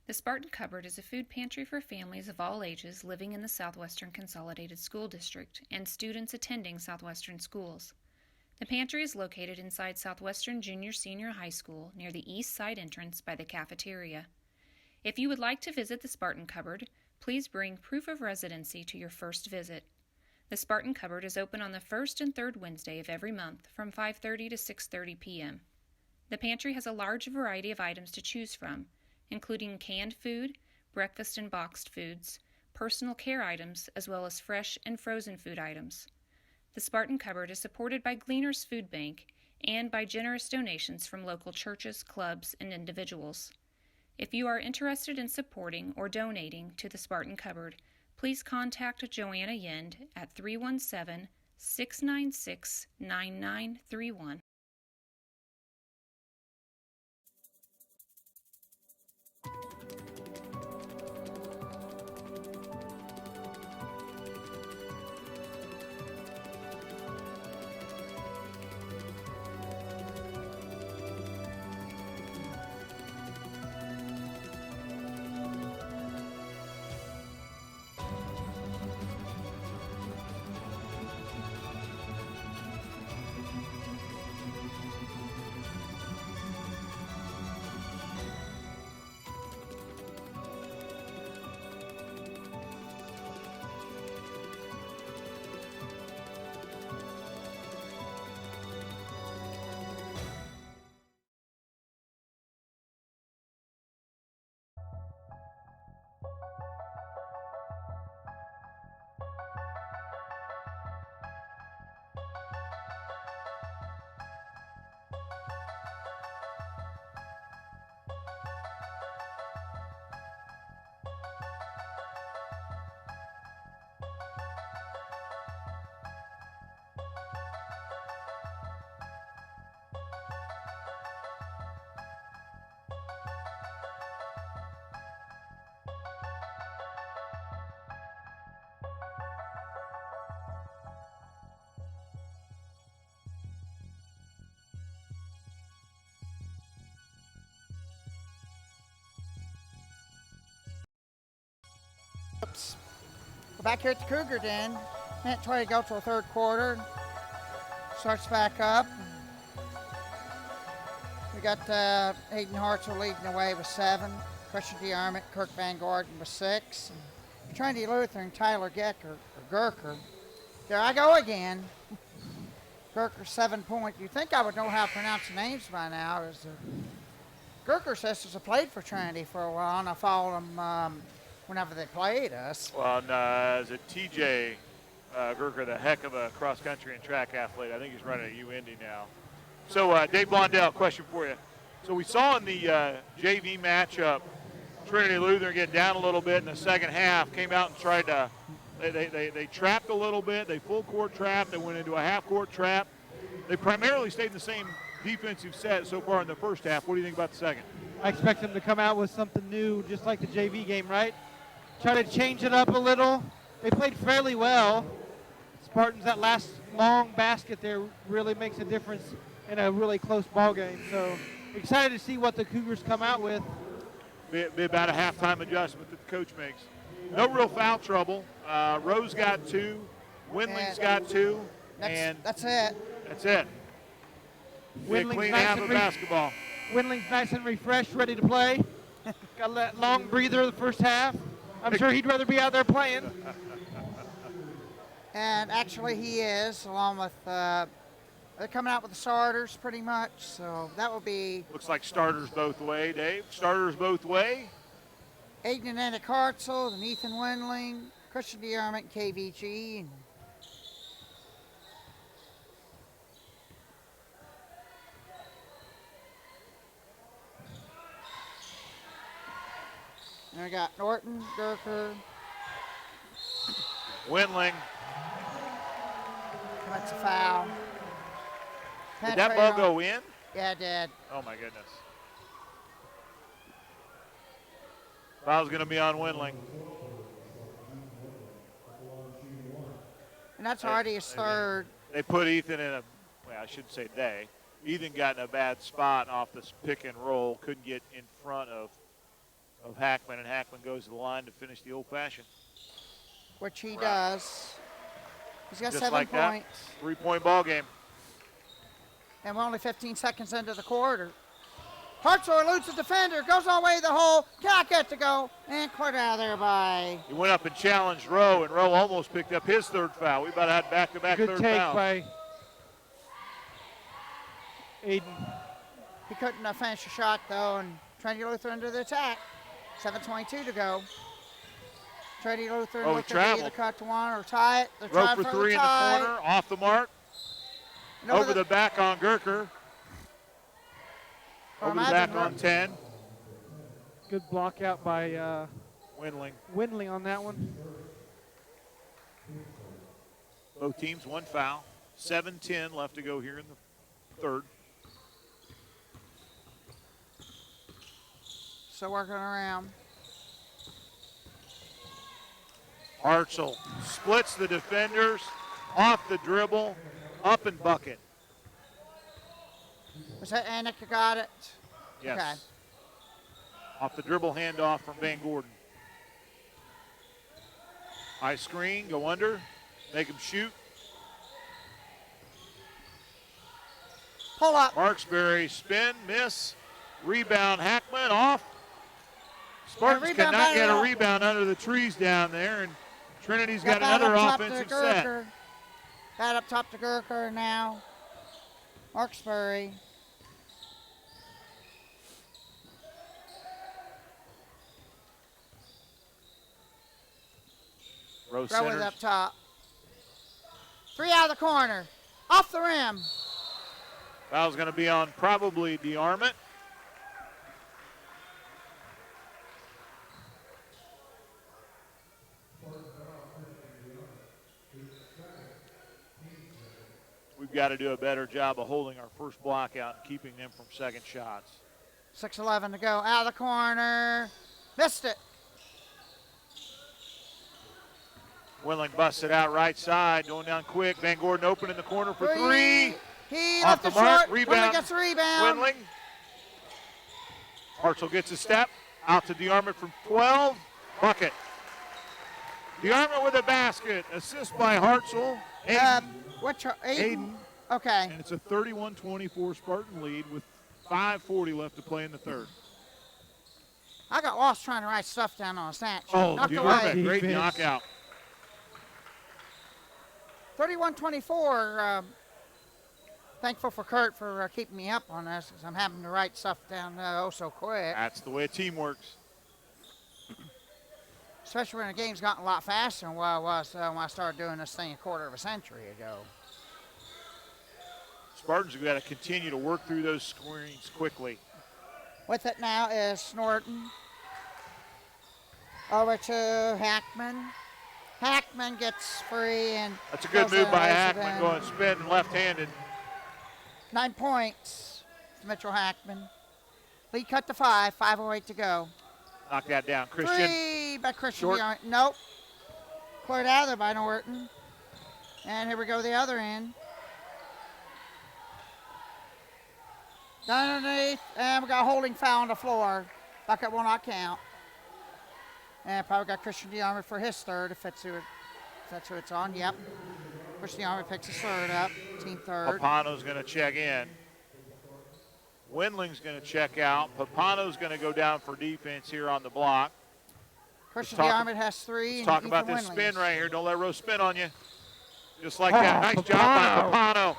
The Spartan Cupboard is a food pantry for families of all ages living in the Southwestern Consolidated School District and students attending Southwestern schools. The pantry is located inside Southwestern Junior-Senior High School near the east side entrance by the cafeteria. If you would like to visit the Spartan Cupboard, please bring proof of residency to your first visit. The Spartan Cupboard is open on the first and third Wednesday of every month from 5:30 to 6:30 p.m. The pantry has a large variety of items to choose from, including canned food, breakfast and boxed foods, personal care items, as well as fresh and frozen food items. The Spartan Cupboard is supported by Gleaners Food Bank and by generous donations from local churches, clubs, and individuals. If you are interested in supporting or donating to the Spartan Cupboard, please contact Joanna Yend at 317-696-9931. Oops. We're back here at the Cougar Den. Minute 20 to go till the third quarter. Starts back up. We got Hayden Hartzell leading the way with 7. Christian DeArmond, Kirk Van Gordon with 6. Trinity Lutheran, Tyler Gerker. There I go again. Gerker 7 points. You'd think I would know how to pronounce the names by now. As the Gerker sisters have played for Trinity for a while, and I followed them whenever they played us. Well, and, as a TJ Gerker, the heck of a cross-country and track athlete. I think he's running at UIndy now. So, Dave Blondell, question for you. So we saw in the JV matchup, Trinity Lutheran get down a little bit in the second half, came out and tried to, they trapped a little bit. They full court trapped. They went into a half court trap. They primarily stayed in the same defensive set so far in the first half. What do you think about the second? I expect them to come out with something new, just like the JV game, right? Try to change it up a little. They played fairly well. Spartans, that last long basket there really makes a difference in a really close ball game. So excited to see what the Cougars come out with. Be about a halftime adjustment that the coach makes. No real foul trouble. Rose got 2. Windling's got 2. And that's it. That's it. Windling's Clean nice half and of basketball. Windling's nice and refreshed, ready to play. Got that long breather the first half. I'm sure he'd rather be out there playing. And actually he is, along with, they're coming out with the starters pretty much, so that will be. Looks like starters both way, Dave. Starters both way. Aiden and Anna Hartzell, and Ethan Windling, Christian DeArmond, KVG. And we got Norton, Gerker. Windling. That's a foul. Did that ball go in? Yeah, it did. Oh, my goodness. Foul's going to be on Windling. And that's already his third. They put Ethan in a, well, I shouldn't say they. Ethan got in a bad spot off this pick and roll. Couldn't get in front of Hackman, and Hackman goes to the line to finish the old-fashioned. Which he does. He's got Just 7 like points. That, 3-point ball game. And we're only 15 seconds into the quarter. Hartzell eludes the defender, goes all the way to the hole, cannot get to go, and cleared out of there by. He went up and challenged Rowe, and Rowe almost picked up his third foul. We about had back-to-back Good third take fouls. by Aiden. He couldn't finish the shot, though, and Trinity Lutheran under the attack. 7:22 to go. Trinity Lutheran looking to either cut to one or tie it. They're Rowe trying for the 3 in the tie. corner, off the mark. And Over the back on Gerker. Over the back on 10. Good block out by Windling on that one. Both teams, 1 foul. 7:10 left to go here in the third. So working around. Hartzell splits the defenders, off the dribble, up and bucket. Was that Anik who got it? Yes. Okay. Off the dribble handoff from Van Gordon. High screen, go under, make him shoot. Pull up. Marksberry spin, miss, rebound, Hackman off. Spartans cannot get a rebound under the trees down there, and Trinity's got another offensive set. Bat up top to Gerker now. Marksberry. Rose Throw it centers. up top. 3 out of the corner. Off the rim. Foul's going to be on probably DeArmond. We've got to do a better job of holding our first block out and keeping them from second shots. 6:11 to go. Out of the corner. Missed it. Windling busts it out right side, going down quick. Van Gordon open in the corner for 3. He Off left the it mark, short. rebound. Windling gets the rebound. Windling. Hartzell gets a step. Out to DeArmond from 12. Bucket. DeArmond with a basket. Assist by Hartzell. Aiden. Okay. And it's a 31-24 Spartan lead with 5:40 left to play in the third. I got lost trying to write stuff down on a snatch. Oh, Knocked DeArmond, away. great Defense. knockout. 31-24. Thankful for Kurt for keeping me up on this because I'm having to write stuff down so quick. That's the way a team works. Especially when the game's gotten a lot faster than what it was when I started doing this thing a quarter of a century ago. Spartans have got to continue to work through those screens quickly. With it now is Norton. Over to Hackman. Hackman gets free and That's a good goes move in by and lays it Hackman, in. going spin left-handed. 9 points for Mitchell Hackman. Lead cut to 5, 5:08 to go. Knock that down. Christian. Three by Christian. Short. Beyond. Nope. Cleared out of there by Norton. And here we go the other end. Down underneath, and we got a holding foul on the floor. Bucket will not count. And probably got Christian DeArmond for his third, if that's who it's on. Yep. Christian DeArmond picks his third up, team third. Papano's going to check in. Windling's going to check out. Papano's going to go down for defense here on the block. Christian talk- DeArmond has 3. Let's talk and about Ethan this Windling spin is- right here. Don't let Rose spin on you. Just like that. Nice job by Papano.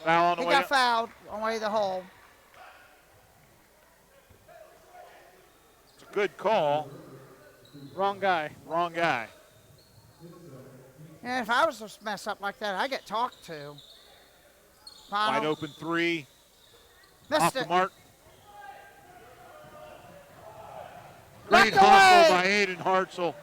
Foul on the He way got up. fouled on the way to the hole. It's a good call. Wrong guy. Wrong guy. And if I was to mess up like that, I get talked to. Wide Final. open three. Missed Off it. the mark. Knocked Great hustle away. by Aiden Hartzell.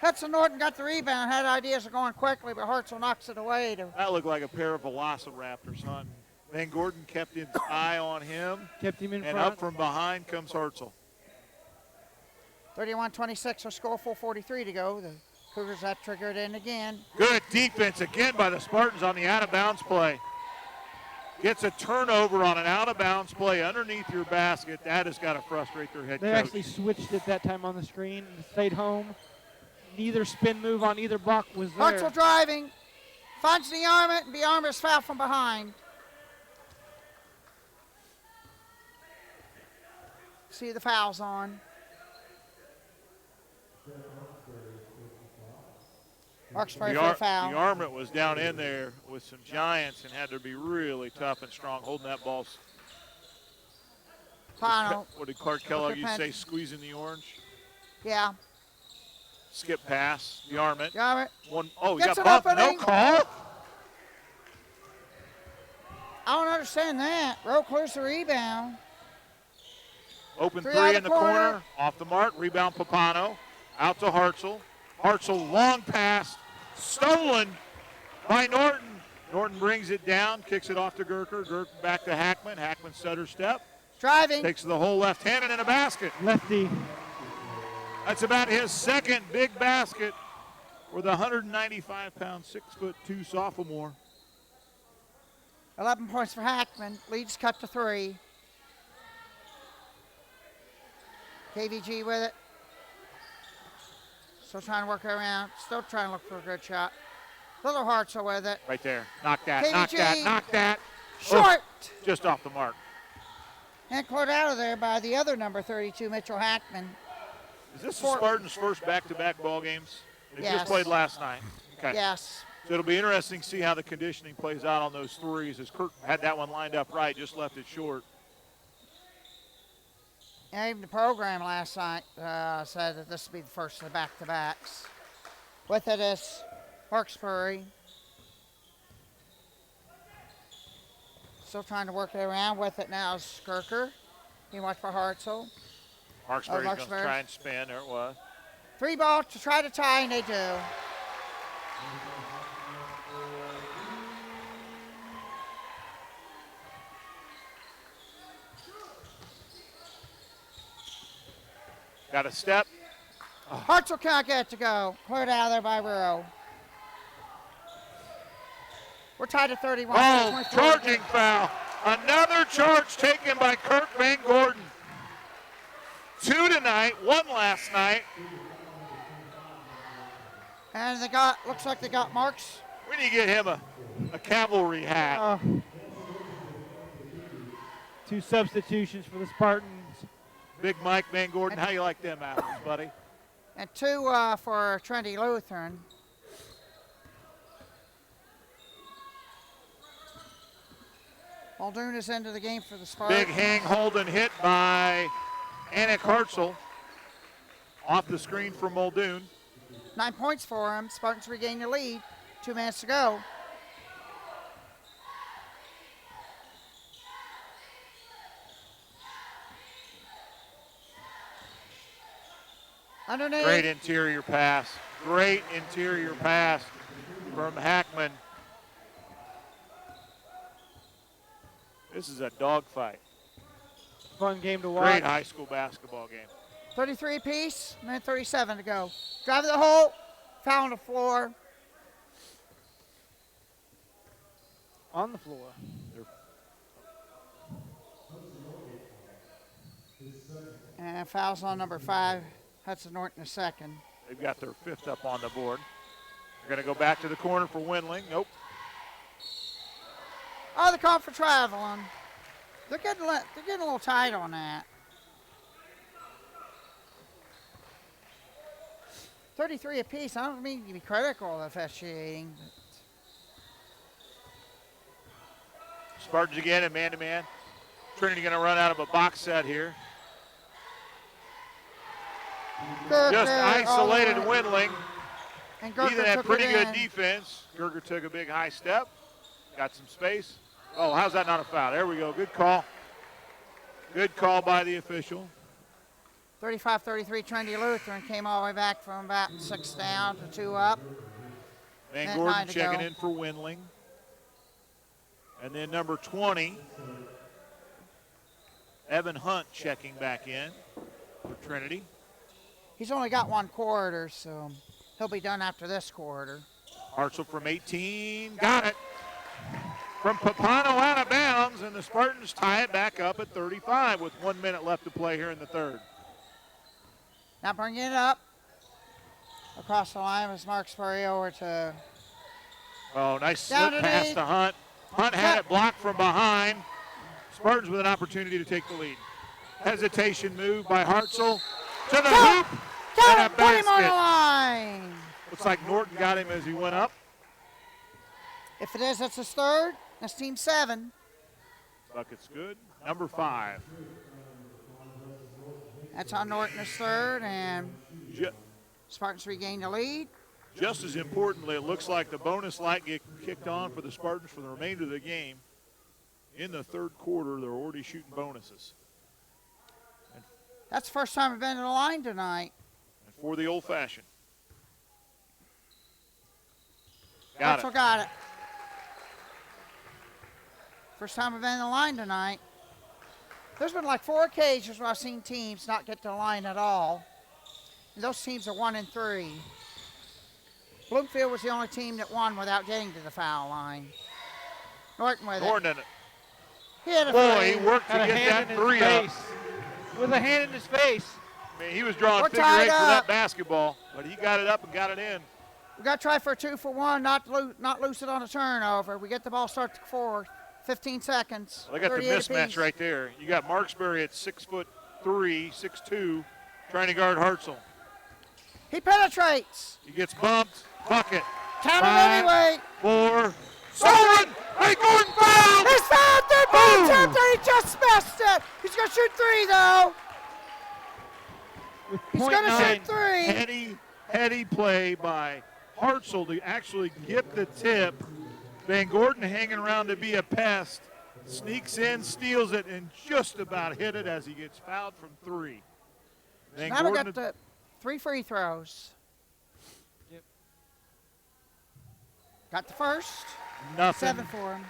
Hudson Norton got the rebound, had ideas of going quickly, but Hartzell knocks it away. That looked like a pair of Velociraptors, huh? Van Gordon kept his eye on him, Kept him in and front. up from behind comes Hartzell. 31-26, our score, 4:43 to go. The Cougars have triggered in again. Good defense again by the Spartans on the out-of-bounds play. Gets a turnover on an out-of-bounds play underneath your basket. That has got to frustrate their head They coach. actually switched it that time on the screen and stayed home. Neither spin move on either block was there. Hartzell driving, finds DeArmond, and DeArmond is fouled from behind. See the fouls on. Larkspur for a foul. The Armament was down in there with some giants and had to be really tough and strong holding that ball. Final. What did Clark Kellogg used to say? Pen- Squeezing the orange. Yeah. Skip pass. The Armament. DeArmond. One. Oh, he Gets got an bumped. No opening. call. I don't understand that. Rowe clears the rebound. Open Three three out in of the the corner. corner. Off the mark. Rebound Papano. Out to Hartzell. Hartzell long pass. Stolen by Norton. Norton brings it down. Kicks it off to Gurker. Gurker back to Hackman. Hackman stutter step. Driving. Takes the whole left-handed in a basket. Lefty. That's about his second big basket for the 195-pound, 6'2" sophomore. 11 points for Hackman. Leads cut to 3. KVG with it. Still trying to work it around. Still trying to look for a good shot. Little Hartzell with it. Right there. Knock that, knock KVG. that, knock that. Short. Just off the mark. And cleared out of there by the other number 32, Mitchell Hackman. Is this the Four. Spartans' first back-to-back ball games? They Yes. just played last night. Okay. Yes. So it'll be interesting to see how the conditioning plays out on those threes as Kirk had that one lined up right, just left it short. And even the program last night said that this would be the first of the back-to-backs. With it is Hawkesbury. Still trying to work it around. With it now is Skirker. He watch for Hartzell. Marksbury's going to Marksbury. try and spin. There it was. 3 ball to try to tie, and they do. Got a step. Hartzell can't get it to go. Cleared out of there by Rowe. We're tied at 31. Oh, 24. charging foul. Another charge taken by Kirk Van Gordon. 2 tonight, 1 last night. And looks like they got marks. We need to get him a cavalry hat. 2 substitutions for the Spartans. Big Mike Van Gordon, how you like them apples, buddy? And 2 for Trinity Lutheran. Muldoon is into the game for the Spartans. Big hang holding hit by Anik Hartzell. Off the screen for Muldoon. 9 points for him. Spartans regain the lead. 2 minutes to go. Underneath. Great interior pass. Great interior pass from Hackman. This is a dogfight. Fun game to watch. Great high school basketball game. 33 apiece, minute 37 to go. Drive to the hole, foul on the floor. On the floor. And fouls on number 5, Hudson Norton the second. They've got their 5th up on the board. They're going to go back to the corner for Windling. Nope. Oh, they're calling for traveling. They're getting a little tight on that. 33 apiece. I don't mean to be critical of officiating. Spartans again in man-to-man. Trinity going to run out of a box set here. Just isolated Windling. And Ethan had took pretty it good in. defense. Gerger took a big high step. Got some space. Oh, how's that not a foul? There we go. Good call. Good call by the official. 35-33 Trinity Lutheran came all the way back from about 6 down to 2 up. Van And Gordon 9 to checking go. in for Windling. And then number 20, Evan Hunt checking back in for Trinity. He's only got 1 quarter, so he'll be done after this quarter. Hartzell from 18, got it. From Papano out of bounds, and the Spartans tie it back up at 35 with 1 minute left to play here in the third. Now bringing it up. Across the line was Marksbury over to Oh, nice Down slip pass underneath. to Hunt. Hunt had it blocked from behind. Spartans with an opportunity to take the lead. Hesitation move by Hartzell to the hoop Got and him, a put him on the basket. line. Looks like Norton got him as he went up. If it is, that's his third. That's team 7. Bucket's good. Number 5. That's on Norton's third, and Ju- Spartans regain the lead. Just as importantly, it looks like the bonus light get kicked on for the Spartans for the remainder of the game. In the third quarter, they're already shooting bonuses. That's the first time we've been to the line tonight. And for the old-fashioned. Got Hartzell it. got it. First time we've been to the line tonight. There's been like 4 occasions where I've seen teams not get to the line at all. And those teams are 1-3. Bloomfield was the only team that won without getting to the foul line. Norton with Norton it. in it. He had a Boy, he three. worked to Had a get hand that in 3 his up. face. With a hand in his face. I mean, he was drawing We're figure tied 8 for that up. basketball, but he got it up and got it in. We got to try for a 2-for-1, not lose it on a turnover. We get the ball start to 4, 15 seconds. They got the 38 mismatch apiece. right there. You got Marksbury at 6'3", 6'2", trying to guard Hartzell. He penetrates. He gets bumped. Bucket. Count it 5, anyway. 4. Stolen. Hey, Gordon fouled. He's fouled. Third Boom. attempt, and he just missed it. He's going to shoot 3, though. With He's going to .9. shoot 3. Heady play by Hartzell to actually get the tip. Van Gordon hanging around to be a pest. Sneaks in, steals it, and just about hit it as he gets fouled from 3. Van Now we Gordon got the 3 free throws. Yep. Got the first. nothing 7 for him.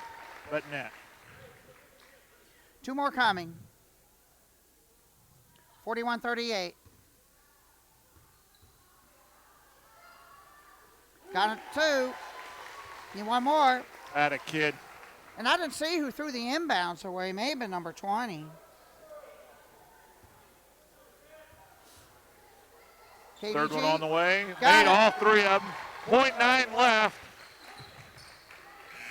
but net. 2 more coming. 41-38. Got it 2. Need 1 more. At a kid. And I didn't see who threw the inbounds away. Maybe number 20. Third one on the way. Got Made it. all three of them. 0.9 left.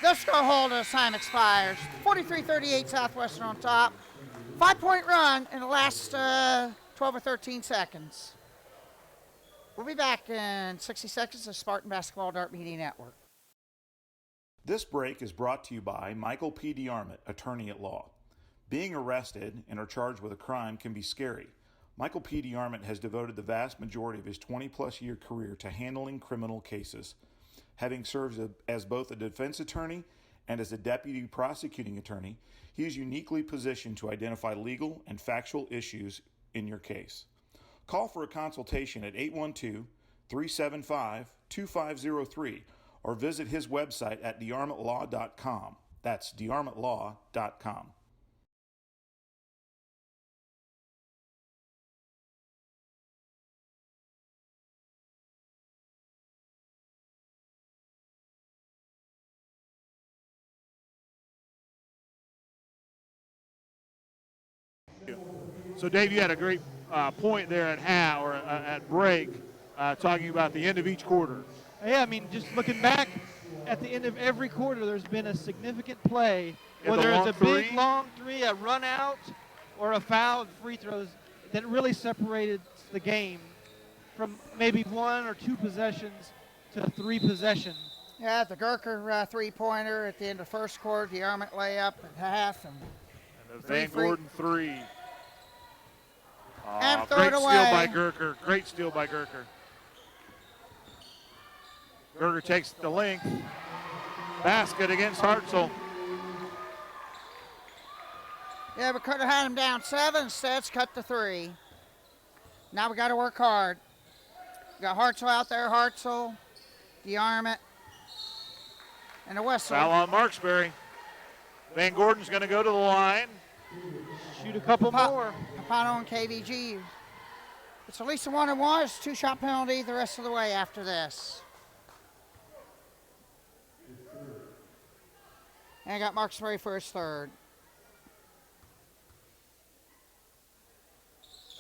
This go hold as time expires. 43-38 Southwestern on top. 5-point run in the last 12 or 13 seconds. We'll be back in 60 seconds of Spartan Basketball Dart Media Network. This break is brought to you by Michael P. DeArmond, attorney at law. Being arrested and are charged with a crime can be scary. Michael P. DeArmond has devoted the vast majority of his 20-plus year career to handling criminal cases. Having served as both a defense attorney and as a deputy prosecuting attorney, he is uniquely positioned to identify legal and factual issues in your case. Call for a consultation at 812-375-2503 or visit his website at dearmontlaw.com. That's dearmontlaw.com. So, Dave, you had a great point there at break, talking about the end of each quarter. Yeah, I mean, just looking back at the end of every quarter, there's been a significant play, Yeah, whether it's a big three. long three, a run out, or a foul, free throws, that really separated the game from maybe 1 or 2 possessions to 3 possessions. Yeah, the Gurker three-pointer at the end of the first quarter, the DeArmond layup at half, and The Van Gordon three. And throw great it steal away. by Gurker. Great steal by Gurker. Gurker takes the length. Basket against Hartzell. yeah, we could have had him down 7. Instead, it's cut to 3. Now we got to work hard. We got Hartzell out there, Hartzell, DeArmond, and a whistle. Foul on Marksberry. Van Gordon's going to go to the line. Shoot a couple more. Papano and KVG. It's at least a 1-on-1. It's a 2-shot penalty the rest of the way after this. And I got Marksberry for his third.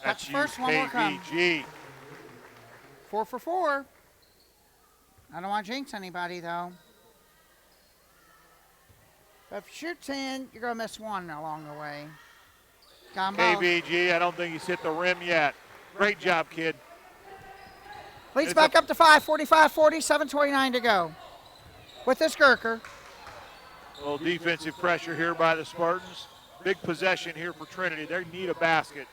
That's the first one, more come. KVG. 4 for 4. I don't want to jinx anybody, though. But if you shoot 10, you're going to miss 1 along the way. Got 'em both. KVG, I don't think he's hit the rim yet. Great job, kid. Leads back up to 5, 45-40, 7:29 to go. With this Gurker. A little defensive pressure here by the Spartans. Big possession here for Trinity. They need a basket.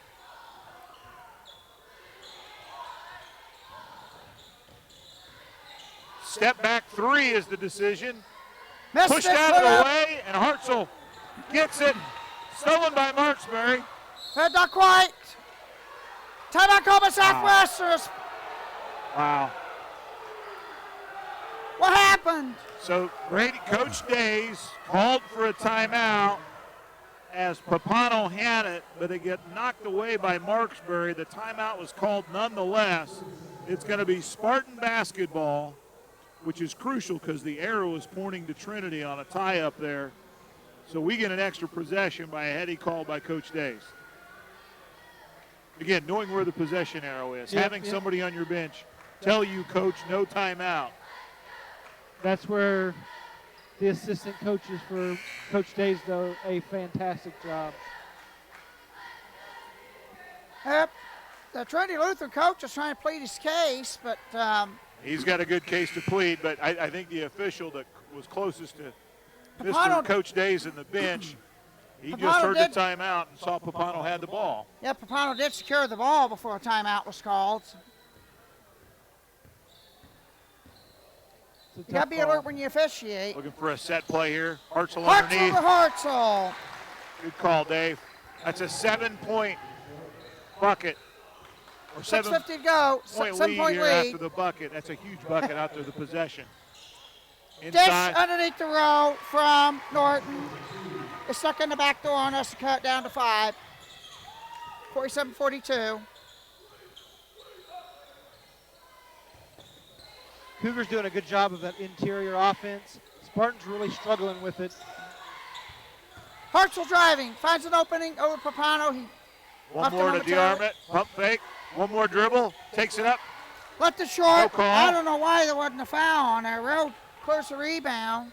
Step back 3 is the decision. Missed Pushed it, out put of the up. way, and Hartzell gets it. Stolen by Marksberry. Not quite. Timeout call by Southwestern. Wow. What happened? So Coach Days called for a timeout as Papano had it, but it got knocked away by Marksberry. The timeout was called nonetheless. It's going to be Spartan basketball, which is crucial because the arrow is pointing to Trinity on a tie-up there. So we get an extra possession by a heady call by Coach Days. Again, knowing where the possession arrow is, having somebody on your bench tell you, Coach, no timeout. That's where the assistant coaches for Coach Days do a fantastic job. Yep. The Trinity Lutheran coach is trying to plead his case, but He's got a good case to plead, but I think the official that was closest to Papano, Mr. Coach Days in the bench, he Papano just heard did- the timeout and saw Papano had the ball. yeah, Papano did secure the ball before a timeout was called. It's a You got to tough be call. alert when you officiate. Looking for a set play here. Hartzell Hartzell underneath. to Hartzell. Good call, Dave. That's a 7-point bucket. Or 6:50 to go. 7-point 7-point lead here lead. after the bucket. That's a huge bucket after the possession. Dish Inside. underneath the row from Norton. It's stuck in the back door on us to cut down to 5. 47-42. Cougars doing a good job of that interior offense. Spartans really struggling with it. Hartzell driving, finds an opening over Papano. He One left it more on to the turn. DeArmond. Pump fake. One more dribble. Takes it up. Let the short. No call. I don't know why there wasn't a foul on there. Real close to rebound.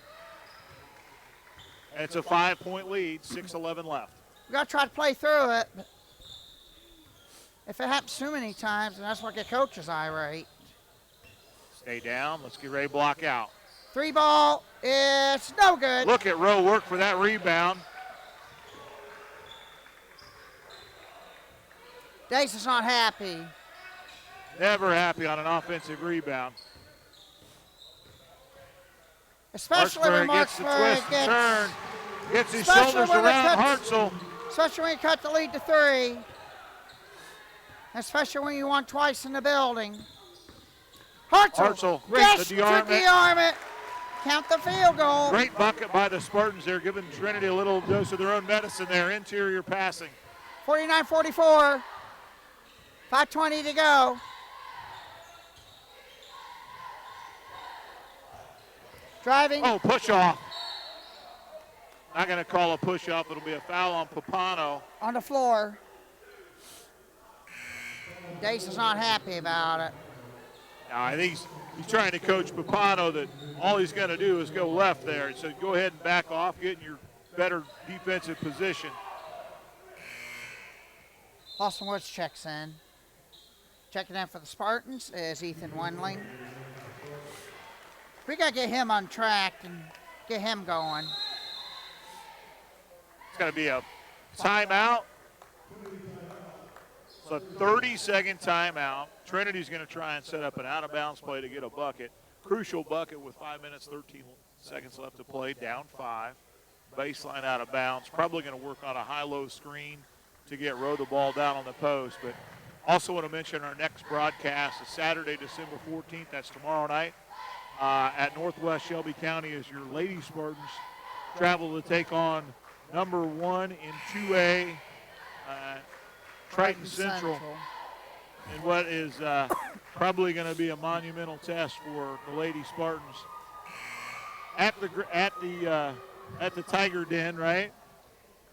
And it's a 5-point lead, 6:11 left. We got to try to play through it. But if it happens too many times, then that's what get coaches irate. Stay down. Let's get ready to block out. 3 ball. It's no good. Look at Rowe work for that rebound. Dace is not happy. Never happy on an offensive rebound. Especially when gets the Marksburg twist and turn. Gets his especially shoulders when it around cuts- Hartzell. Especially when you cut the lead to 3. Especially when you won twice in the building. Hartzell, Yes, the to dearment. dearment. Count the field goal. Great bucket by the Spartans there, giving Trinity a little dose of their own medicine there. Interior passing. 49-44. 5:20 to go. Driving. Oh, push off. Not going to call a push off. It'll be a foul on Papano. On the floor. Dace is not happy about it. Now, I think he's trying to coach Papano that all he's going to do is go left there. So go ahead and back off, get in your better defensive position. Austin Woods checks in. Checking in for the Spartans is Ethan Wendling. We got to get him on track and get him going. It's going to be a timeout. It's a 30-second timeout. Trinity's going to try and set up an out-of-bounds play to get a bucket. Crucial bucket with 5 minutes, 13 seconds left to play, down 5. Baseline out of bounds. Probably going to work on a high-low screen to get Rowe the ball down on the post. But also want to mention our next broadcast is Saturday, December 14th. That's tomorrow night at Northwest Shelby County as your Lady Spartans travel to take on number 1 in 2A, Triton Central. And what is probably going to be a monumental test for the Lady Spartans at the Tiger Den, right?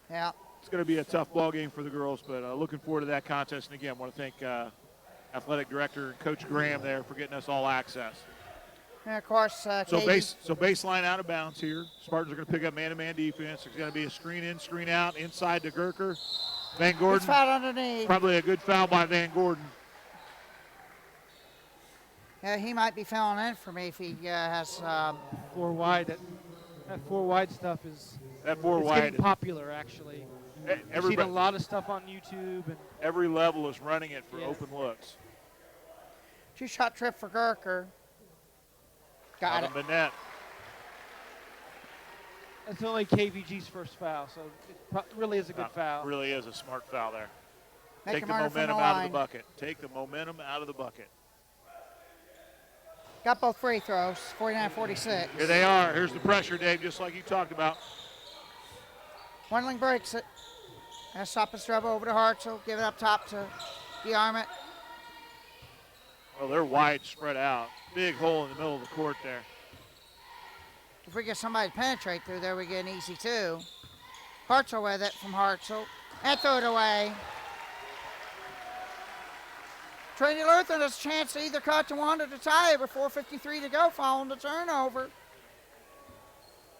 Yeah. It's going to be a tough ball game for the girls, but looking forward to that contest. And again, want to thank athletic director and Coach Graham there for getting us all access. And of course, So baseline out of bounds here. Spartans are going to pick up man-to-man defense. There's going to be a screen in, screen out, inside to Gerker. Van Gordon. It's foul underneath. Probably a good foul by Van Gordon. Yeah, he might be filling in for me if he has. 4 wide. That 4 wide stuff is That 4 it's wide. getting popular, actually. I've seen a lot of stuff on YouTube. And Every level is running it for Yeah. open looks. 2-shot trip for Gerker. Got it. Out of the net. It's only KVG's first foul, so it really is a good foul. Really is a smart foul there. Make Take him the earn it from momentum the out of line. the bucket. Take the momentum out of the bucket. Got both free throws. 49-46. Here they are. Here's the pressure, Dave, just like you talked about. Wendling breaks it. And stop his dribble over to Hartzell. Give it up top to DeArmond. Well, they're wide spread out. Big hole in the middle of the court there. If we get somebody to penetrate through there, we get an easy 2. Hartzell with it from Hartzell. And throw it away. Trinity Lutheran has a chance to either cut to 1 or to tie it with 4:53 to go following the turnover.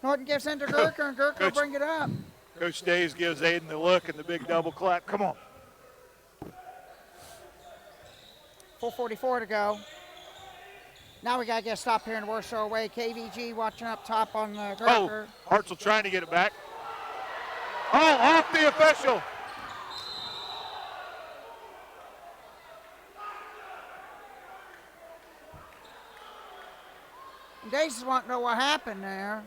Norton gives in to Gerker, and Gerker will Coach- bring it up. Coach Days gives Aiden the look and the big double clap. Come on. 4:44 to go. Now we got to get a stop here and work our way. KVG watching up top on Gerker. Oh, Hartzell trying to get it back. Oh, off the official. And Dace is wanting to know what happened there.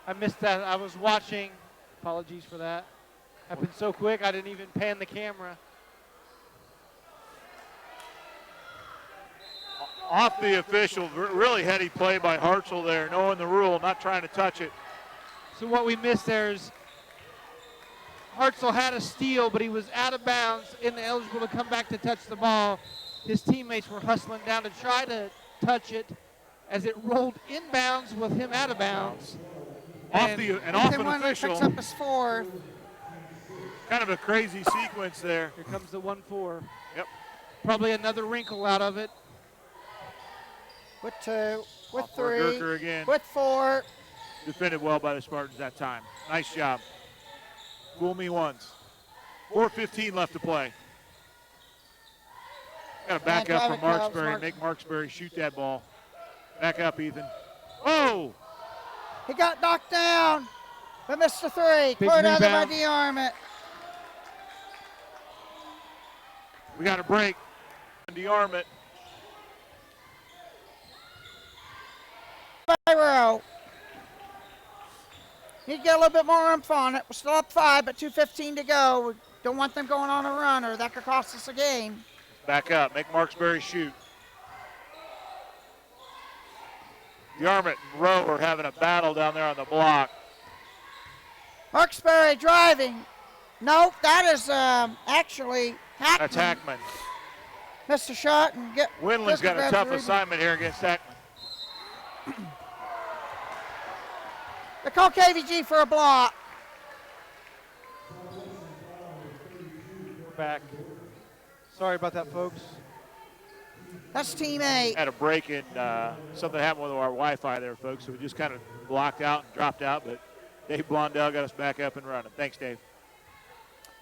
I missed that. I was watching. Apologies for that. Happened so quick, I didn't even pan the camera. Off the official. Really heady play by Hartzell there, knowing the rule, not trying to touch it. So what we missed there is Hartzell had a steal, but he was out of bounds, ineligible to come back to touch the ball. His teammates were hustling down to try to touch it as it rolled inbounds with him out of bounds. Off And an Ethan Wendling official. picks up his 4th. Kind of a crazy sequence there. Here comes the 1-4. Yep. Probably another wrinkle out of it. With 2, with Off for 3, Gerker again. with 4. Defended well by the Spartans that time. Nice job. Fool me once. 4:15 left to play. Got to back And up from Tyler Cubs, Marksbury and make Marksbury shoot that ball. Back up, Ethan. Oh! He got knocked down, but missed the 3. Big Cleared out by rebound. DeArmond. We got a break. DeArmond. Byro. Need to get a little bit more oomph on it. We're still up 5, but 2:15 to go. We don't want them going on a run, or that could cost us a game. Back up. Make Marksbury shoot. DeArmond and Rowe are having a battle down there on the block. Marksbury driving. Nope, that is actually Hackman. That's Hackman. Missed a shot and get. Windley's got a grabs tough the rebound. assignment here against Hackman. They call KVG for a block. We're back. Sorry about that, folks. That's team 8. Had a break in something happened with our Wi-Fi there, folks. So we just kind of blocked out and dropped out, but Dave Blondell got us back up and running. Thanks, Dave.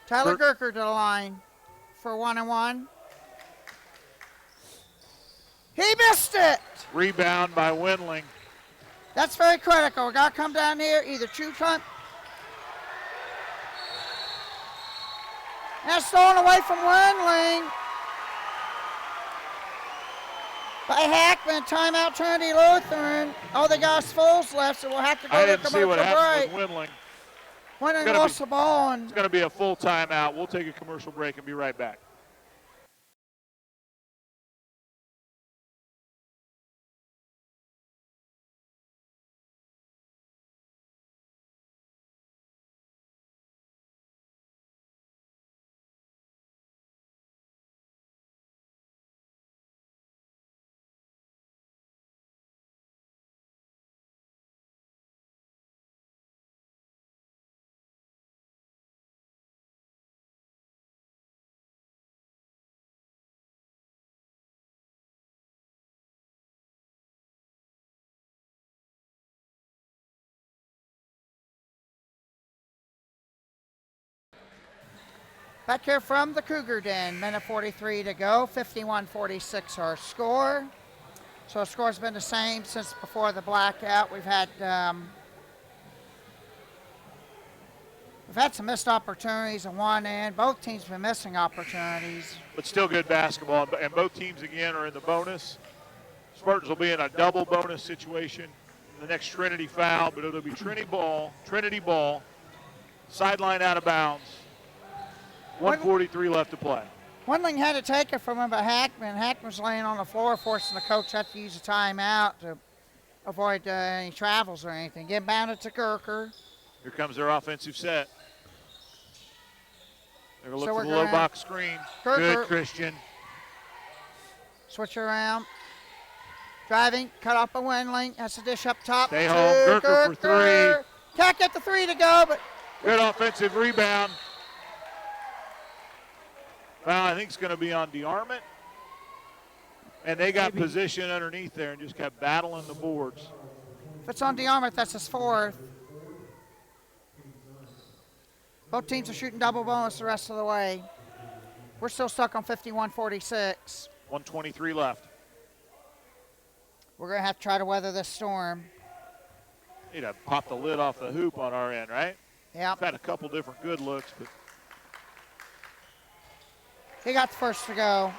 Tyler Gerker to the line for 1-1. He missed it. Rebound by Windling. That's very critical. We got to come down here, either shoot hunt. That's stolen away from Windling by Hackman. Timeout, Trinity Lutheran. Oh, they got us fulls left, so we'll have to go I to didn't see what commercial happened break. with Windling. Windling gonna lost the ball, and It's going to be a full timeout. We'll take a commercial break and be right back. back here from the Cougar Den, minute 43 to go, 51-46 our score. So our score's been the same since before the blackout. We've had some missed opportunities on one end. Both teams have been missing opportunities. But still good basketball, and both teams again are in the bonus. Spartans will be in a double bonus situation. The next Trinity foul, but it'll be Trinity ball, sideline out of bounds. 1:43 left to play. Windling had to take it from him, but Hackman's laying on the floor, forcing the coach to have to use a timeout to avoid any travels or anything. Get bounded to Gerker. Here comes their offensive set. They're going to So look for we're the low gonna- box screen. Gerker. Good, Christian. Switch around. Driving, cut off by Windling. Has to dish up top. Stay to home. Gerker for three. Can't get the 3 to go, but Good offensive rebound. Foul, I think, is going to be on DeArmond. And they got position underneath there and just kept battling the boards. if it's on DeArmond, that's his 4th. Both teams are shooting double bonus the rest of the way. We're still stuck on 51-46. 1:23 left. We're going to have to try to weather this storm. Need to pop the lid off the hoop on our end, right? Yep. We've had a couple different good looks, but He got the first to go.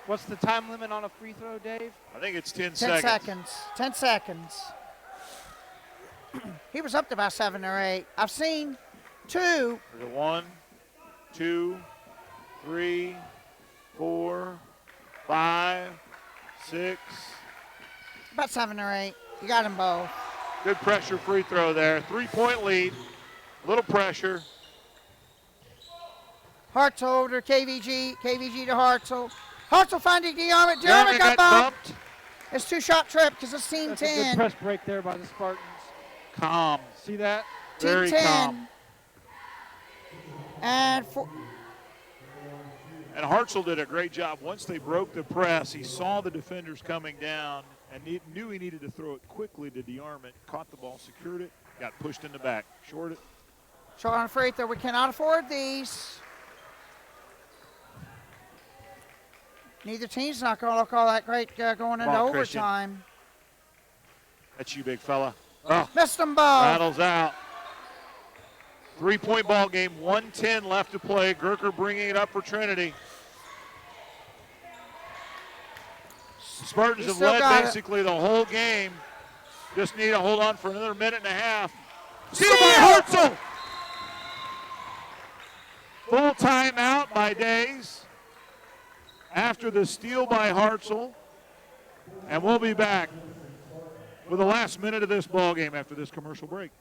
What's the time limit on a free throw, Dave? I think it's 10 10 seconds. seconds. 10 seconds. He was up to about 7 or 8. I've seen 2. There's a 1, 2, 3, 4, 5, 6. About 7 or 8. You got them both. Good pressure free throw there. 3-point lead. Little pressure. Hartzell over to KVG. KVG to Hartzell. Hartzell finding DeArmond. DeArmond DeArmond got bumped. bumped. It's 2-shot trip because it's team That's a good 10. press break there by the Spartans. Calm. See that? Very 13-10. calm. And And Hartzell did a great job. Once they broke the press, he saw the defenders coming down and he knew he needed to throw it quickly to DeArmond. Caught the ball, secured it, got pushed in the back. Short it. short on a free throw. We cannot afford these. Neither team's not going to look all that great going into on, Christian. overtime. That's you, big fella. Oh, Missed them both. rattles out. 3-point ball game, 1:10 left to play. Gerker bringing it up for Trinity. Spartans You have still led got it. basically the whole game. Just need to hold on for another minute and a half. Steal by Steal! Hartzell. Full timeout by Days after the steal by Hartzell. And we'll be back with the last minute of this ball game after this commercial break.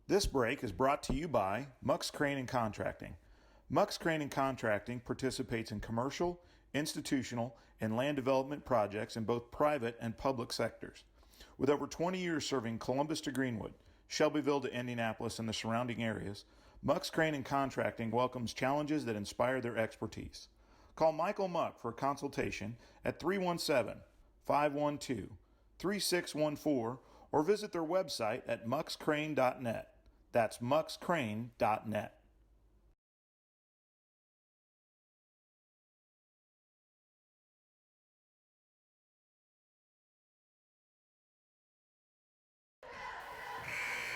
This break is brought to you by Mux Crane and Contracting. Mux Crane and Contracting participates in commercial, institutional, and land development projects in both private and public sectors. With over 20 years serving Columbus to Greenwood, Shelbyville to Indianapolis and the surrounding areas, Mux Crane and Contracting welcomes challenges that inspire their expertise. Call Michael Muck for a consultation at 317-512-3614 or visit their website at muxcrane.net. That's muxcrane.net.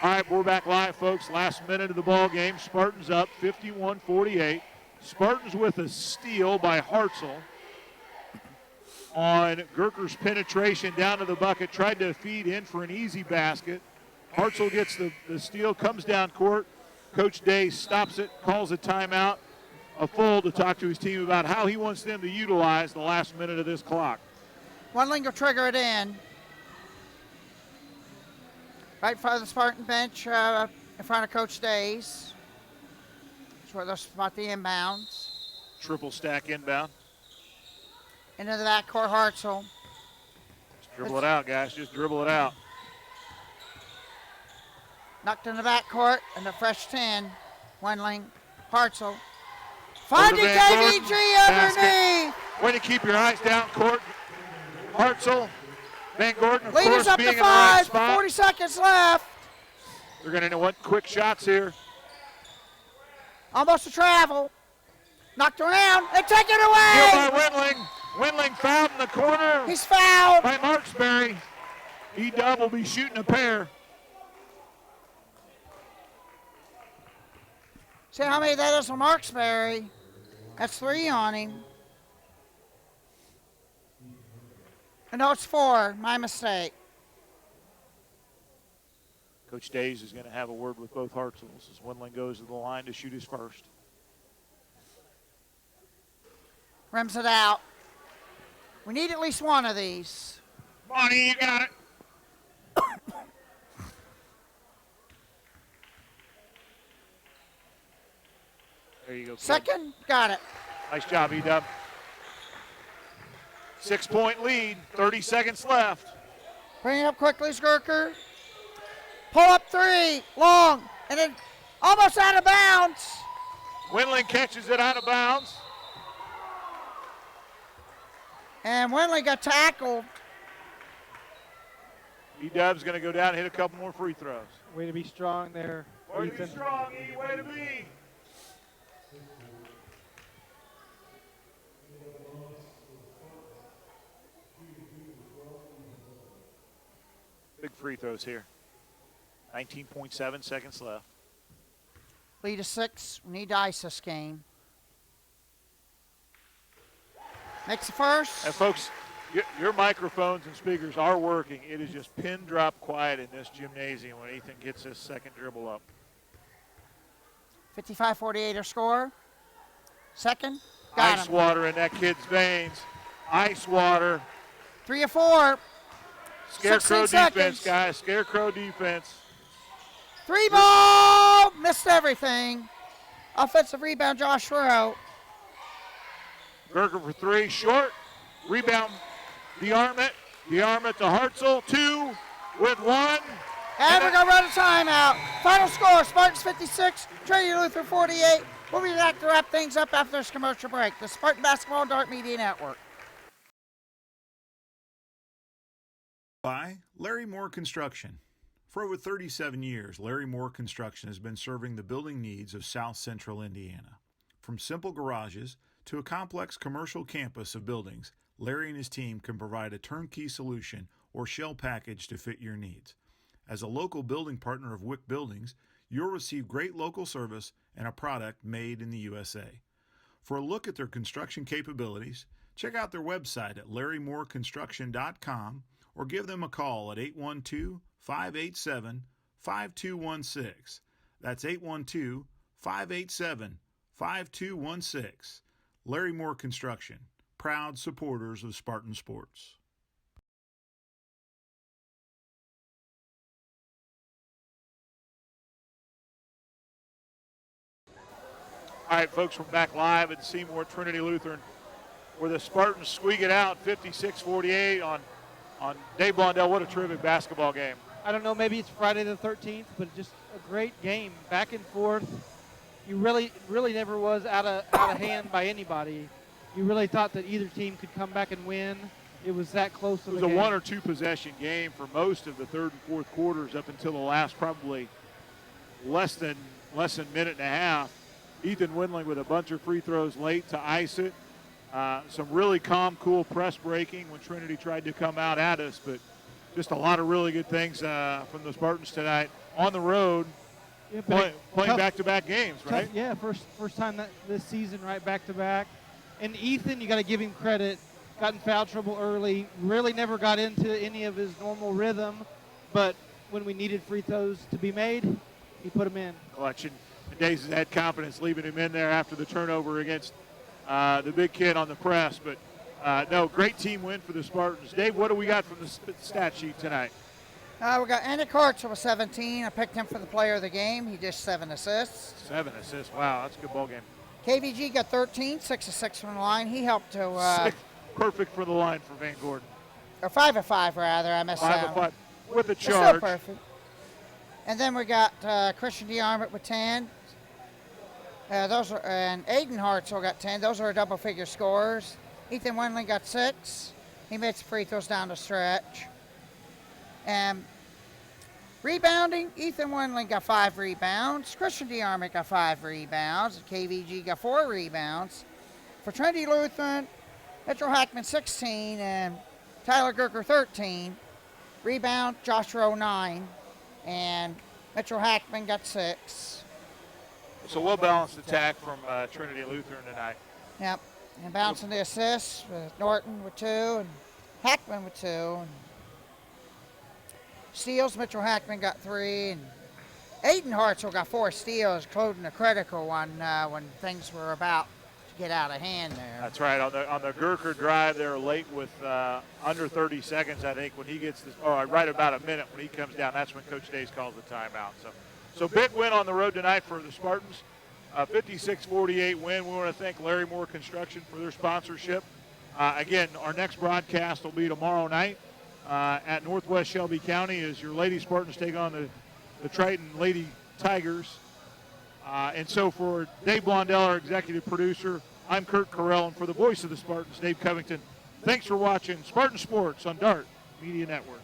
All right, we're back live, folks. Last minute of the ball game. Spartans up 51-48. Spartans with a steal by Hartzell on Gerker's penetration down to the bucket. Tried to feed in for an easy basket. Hartzell gets the steal, comes down court. Coach Day stops it, calls a timeout, a full to talk to his team about how he wants them to utilize the last minute of this clock. One will trigger it in. Right in front of the Spartan bench, in front of Coach Days. That's where they'll spot the inbounds. Triple stack inbound. Into the backcourt, Hartzell. Just dribble it out, guys. Just dribble it out. Knocked in the backcourt, and the fresh 10, Wendling, Hartzell. Finding Van Gordon, KVG underneath. Way to keep your eyes down court. Hartzell, Van Gordon, of Lead course, is up being to in the right 5, spot. 40 seconds left. They're going to want quick shots here. Almost a travel. Knocked around and take it Steal away. by Wendling. Wendling fouled in the corner He's fouled. by Marksberry. E-Dub will be shooting a pair. See how many that is for Marksberry. That's 3 on him. No, it's 4. My mistake. Coach Days is going to have a word with both Hartzels as Wendling goes to the line to shoot his first. Rims it out. We need at least one of these. Bonnie, you got it. There you go, kid. Second, got it. Nice job, E-Dub. 6-point lead, 30 seconds left. Bring it up quickly, Skirker. Pull up 3, long, and then almost out of bounds. Wendling catches it out of bounds. And Wendling got tackled. E-Dub's going to go down and hit a couple more free throws. Way to be strong there, Way to be Ethan. strong, E. Way to be. Big free throws here. 19.7 seconds left. Lead is 6. We need to ice this game. Makes the first. And folks, your microphones and speakers are working. It is just pin drop quiet in this gymnasium when Ethan gets his second dribble up. 55-48 our score. Second, got Ice him. water in that kid's veins. Ice water. 3 or 4. Scarecrow 16 defense, seconds. guys. Scarecrow defense. 3 ball. Missed everything. Offensive rebound, Josh Rowe. Gerker for 3, short. Rebound, DeArmond. DeArmond to Hartzell. 2 with 1. And we're going to run a timeout. Final score, Spartans 56, Trinity Lutheran 48. We'll be back to wrap things up after this commercial break. The Spartan Basketball and Dart Media Network. By Larry Moore Construction. For over 37 years, Larry Moore Construction has been serving the building needs of South Central Indiana. From simple garages to a complex commercial campus of buildings, Larry and his team can provide a turnkey solution or shell package to fit your needs. As a local building partner of Wick Buildings, you'll receive great local service and a product made in the USA. For a look at their construction capabilities, check out their website at larrymoreconstruction.com or give them a call at 812-587-5216. That's 812-587-5216. Larry Moore Construction, proud supporters of Spartan Sports. All right, folks, we're back live at Seymour Trinity Lutheran, where the Spartans squeak it out 56-48 on Dave Blondell. What a terrific basketball game. I don't know, maybe it's Friday the 13th, but just a great game, back and forth. You really never was out of hand by anybody. You really thought that either team could come back and win. It was that close to the game. It was a one or two possession game for most of the third and fourth quarters up until the last probably less than a minute and a half. Ethan Windling with a bunch of free throws late to ice it. Some really calm, cool press breaking when Trinity tried to come out at us, but just a lot of really good things from the Spartans tonight on the road, playing back-to-back games, right? Yeah, first time this season, right, back-to-back. And Ethan, you got to give him credit, got in foul trouble early, really never got into any of his normal rhythm, but when we needed free throws to be made, he put them in. Clutch, and Days has had confidence leaving him in there after the turnover against the big kid on the press. But, no, great team win for the Spartans. Dave, what do we got from the stat sheet tonight? We got Andy Kartz with 17. I picked him for the player of the game. He just 7 assists. 7 assists. Wow, that's a good ball game. KVG got 13, 6 of 6 from the line. He helped to perfect for the line for Van Gordon. Or 5 of 5 rather. I missed 5 that of one. 5 with a Still charge. perfect. And then we got Christian DeArmond with 10. And Aiden Hartzell got 10. Those are double-figure scores. Ethan Windling got 6. He made some free throws down the stretch. And rebounding, Ethan Windling got 5 rebounds. Christian DeArmond got 5 rebounds. And KVG got 4 rebounds. For Trinity Lutheran, Mitchell Hackman 16 and Tyler Gerker 13. Rebound, Josh Rowe 9. And Mitchell Hackman got 6. So well-balanced attack from Trinity Lutheran tonight. Yep. And bouncing the assists with Norton with 2 and Hackman with 2. And steals, Mitchell Hackman got 3. And Aiden Hartzell got 4 steals, including a critical one when things were about to get out of hand there. That's right. On the Gerker drive there late with under 30 seconds, I think, when he gets this, or right about a minute when he comes down, that's when Coach Days calls the timeout. So big win on the road tonight for the Spartans. 56-48 win. We want to thank Larry Moore Construction for their sponsorship. Again, our next broadcast will be tomorrow night at Northwest Shelby County as your Lady Spartans take on the Triton Lady Tigers. And so for Dave Blondell, our executive producer, I'm Kurt Carell, and for the voice of the Spartans, Dave Covington, thanks for watching Spartan Sports on Dart Media Network.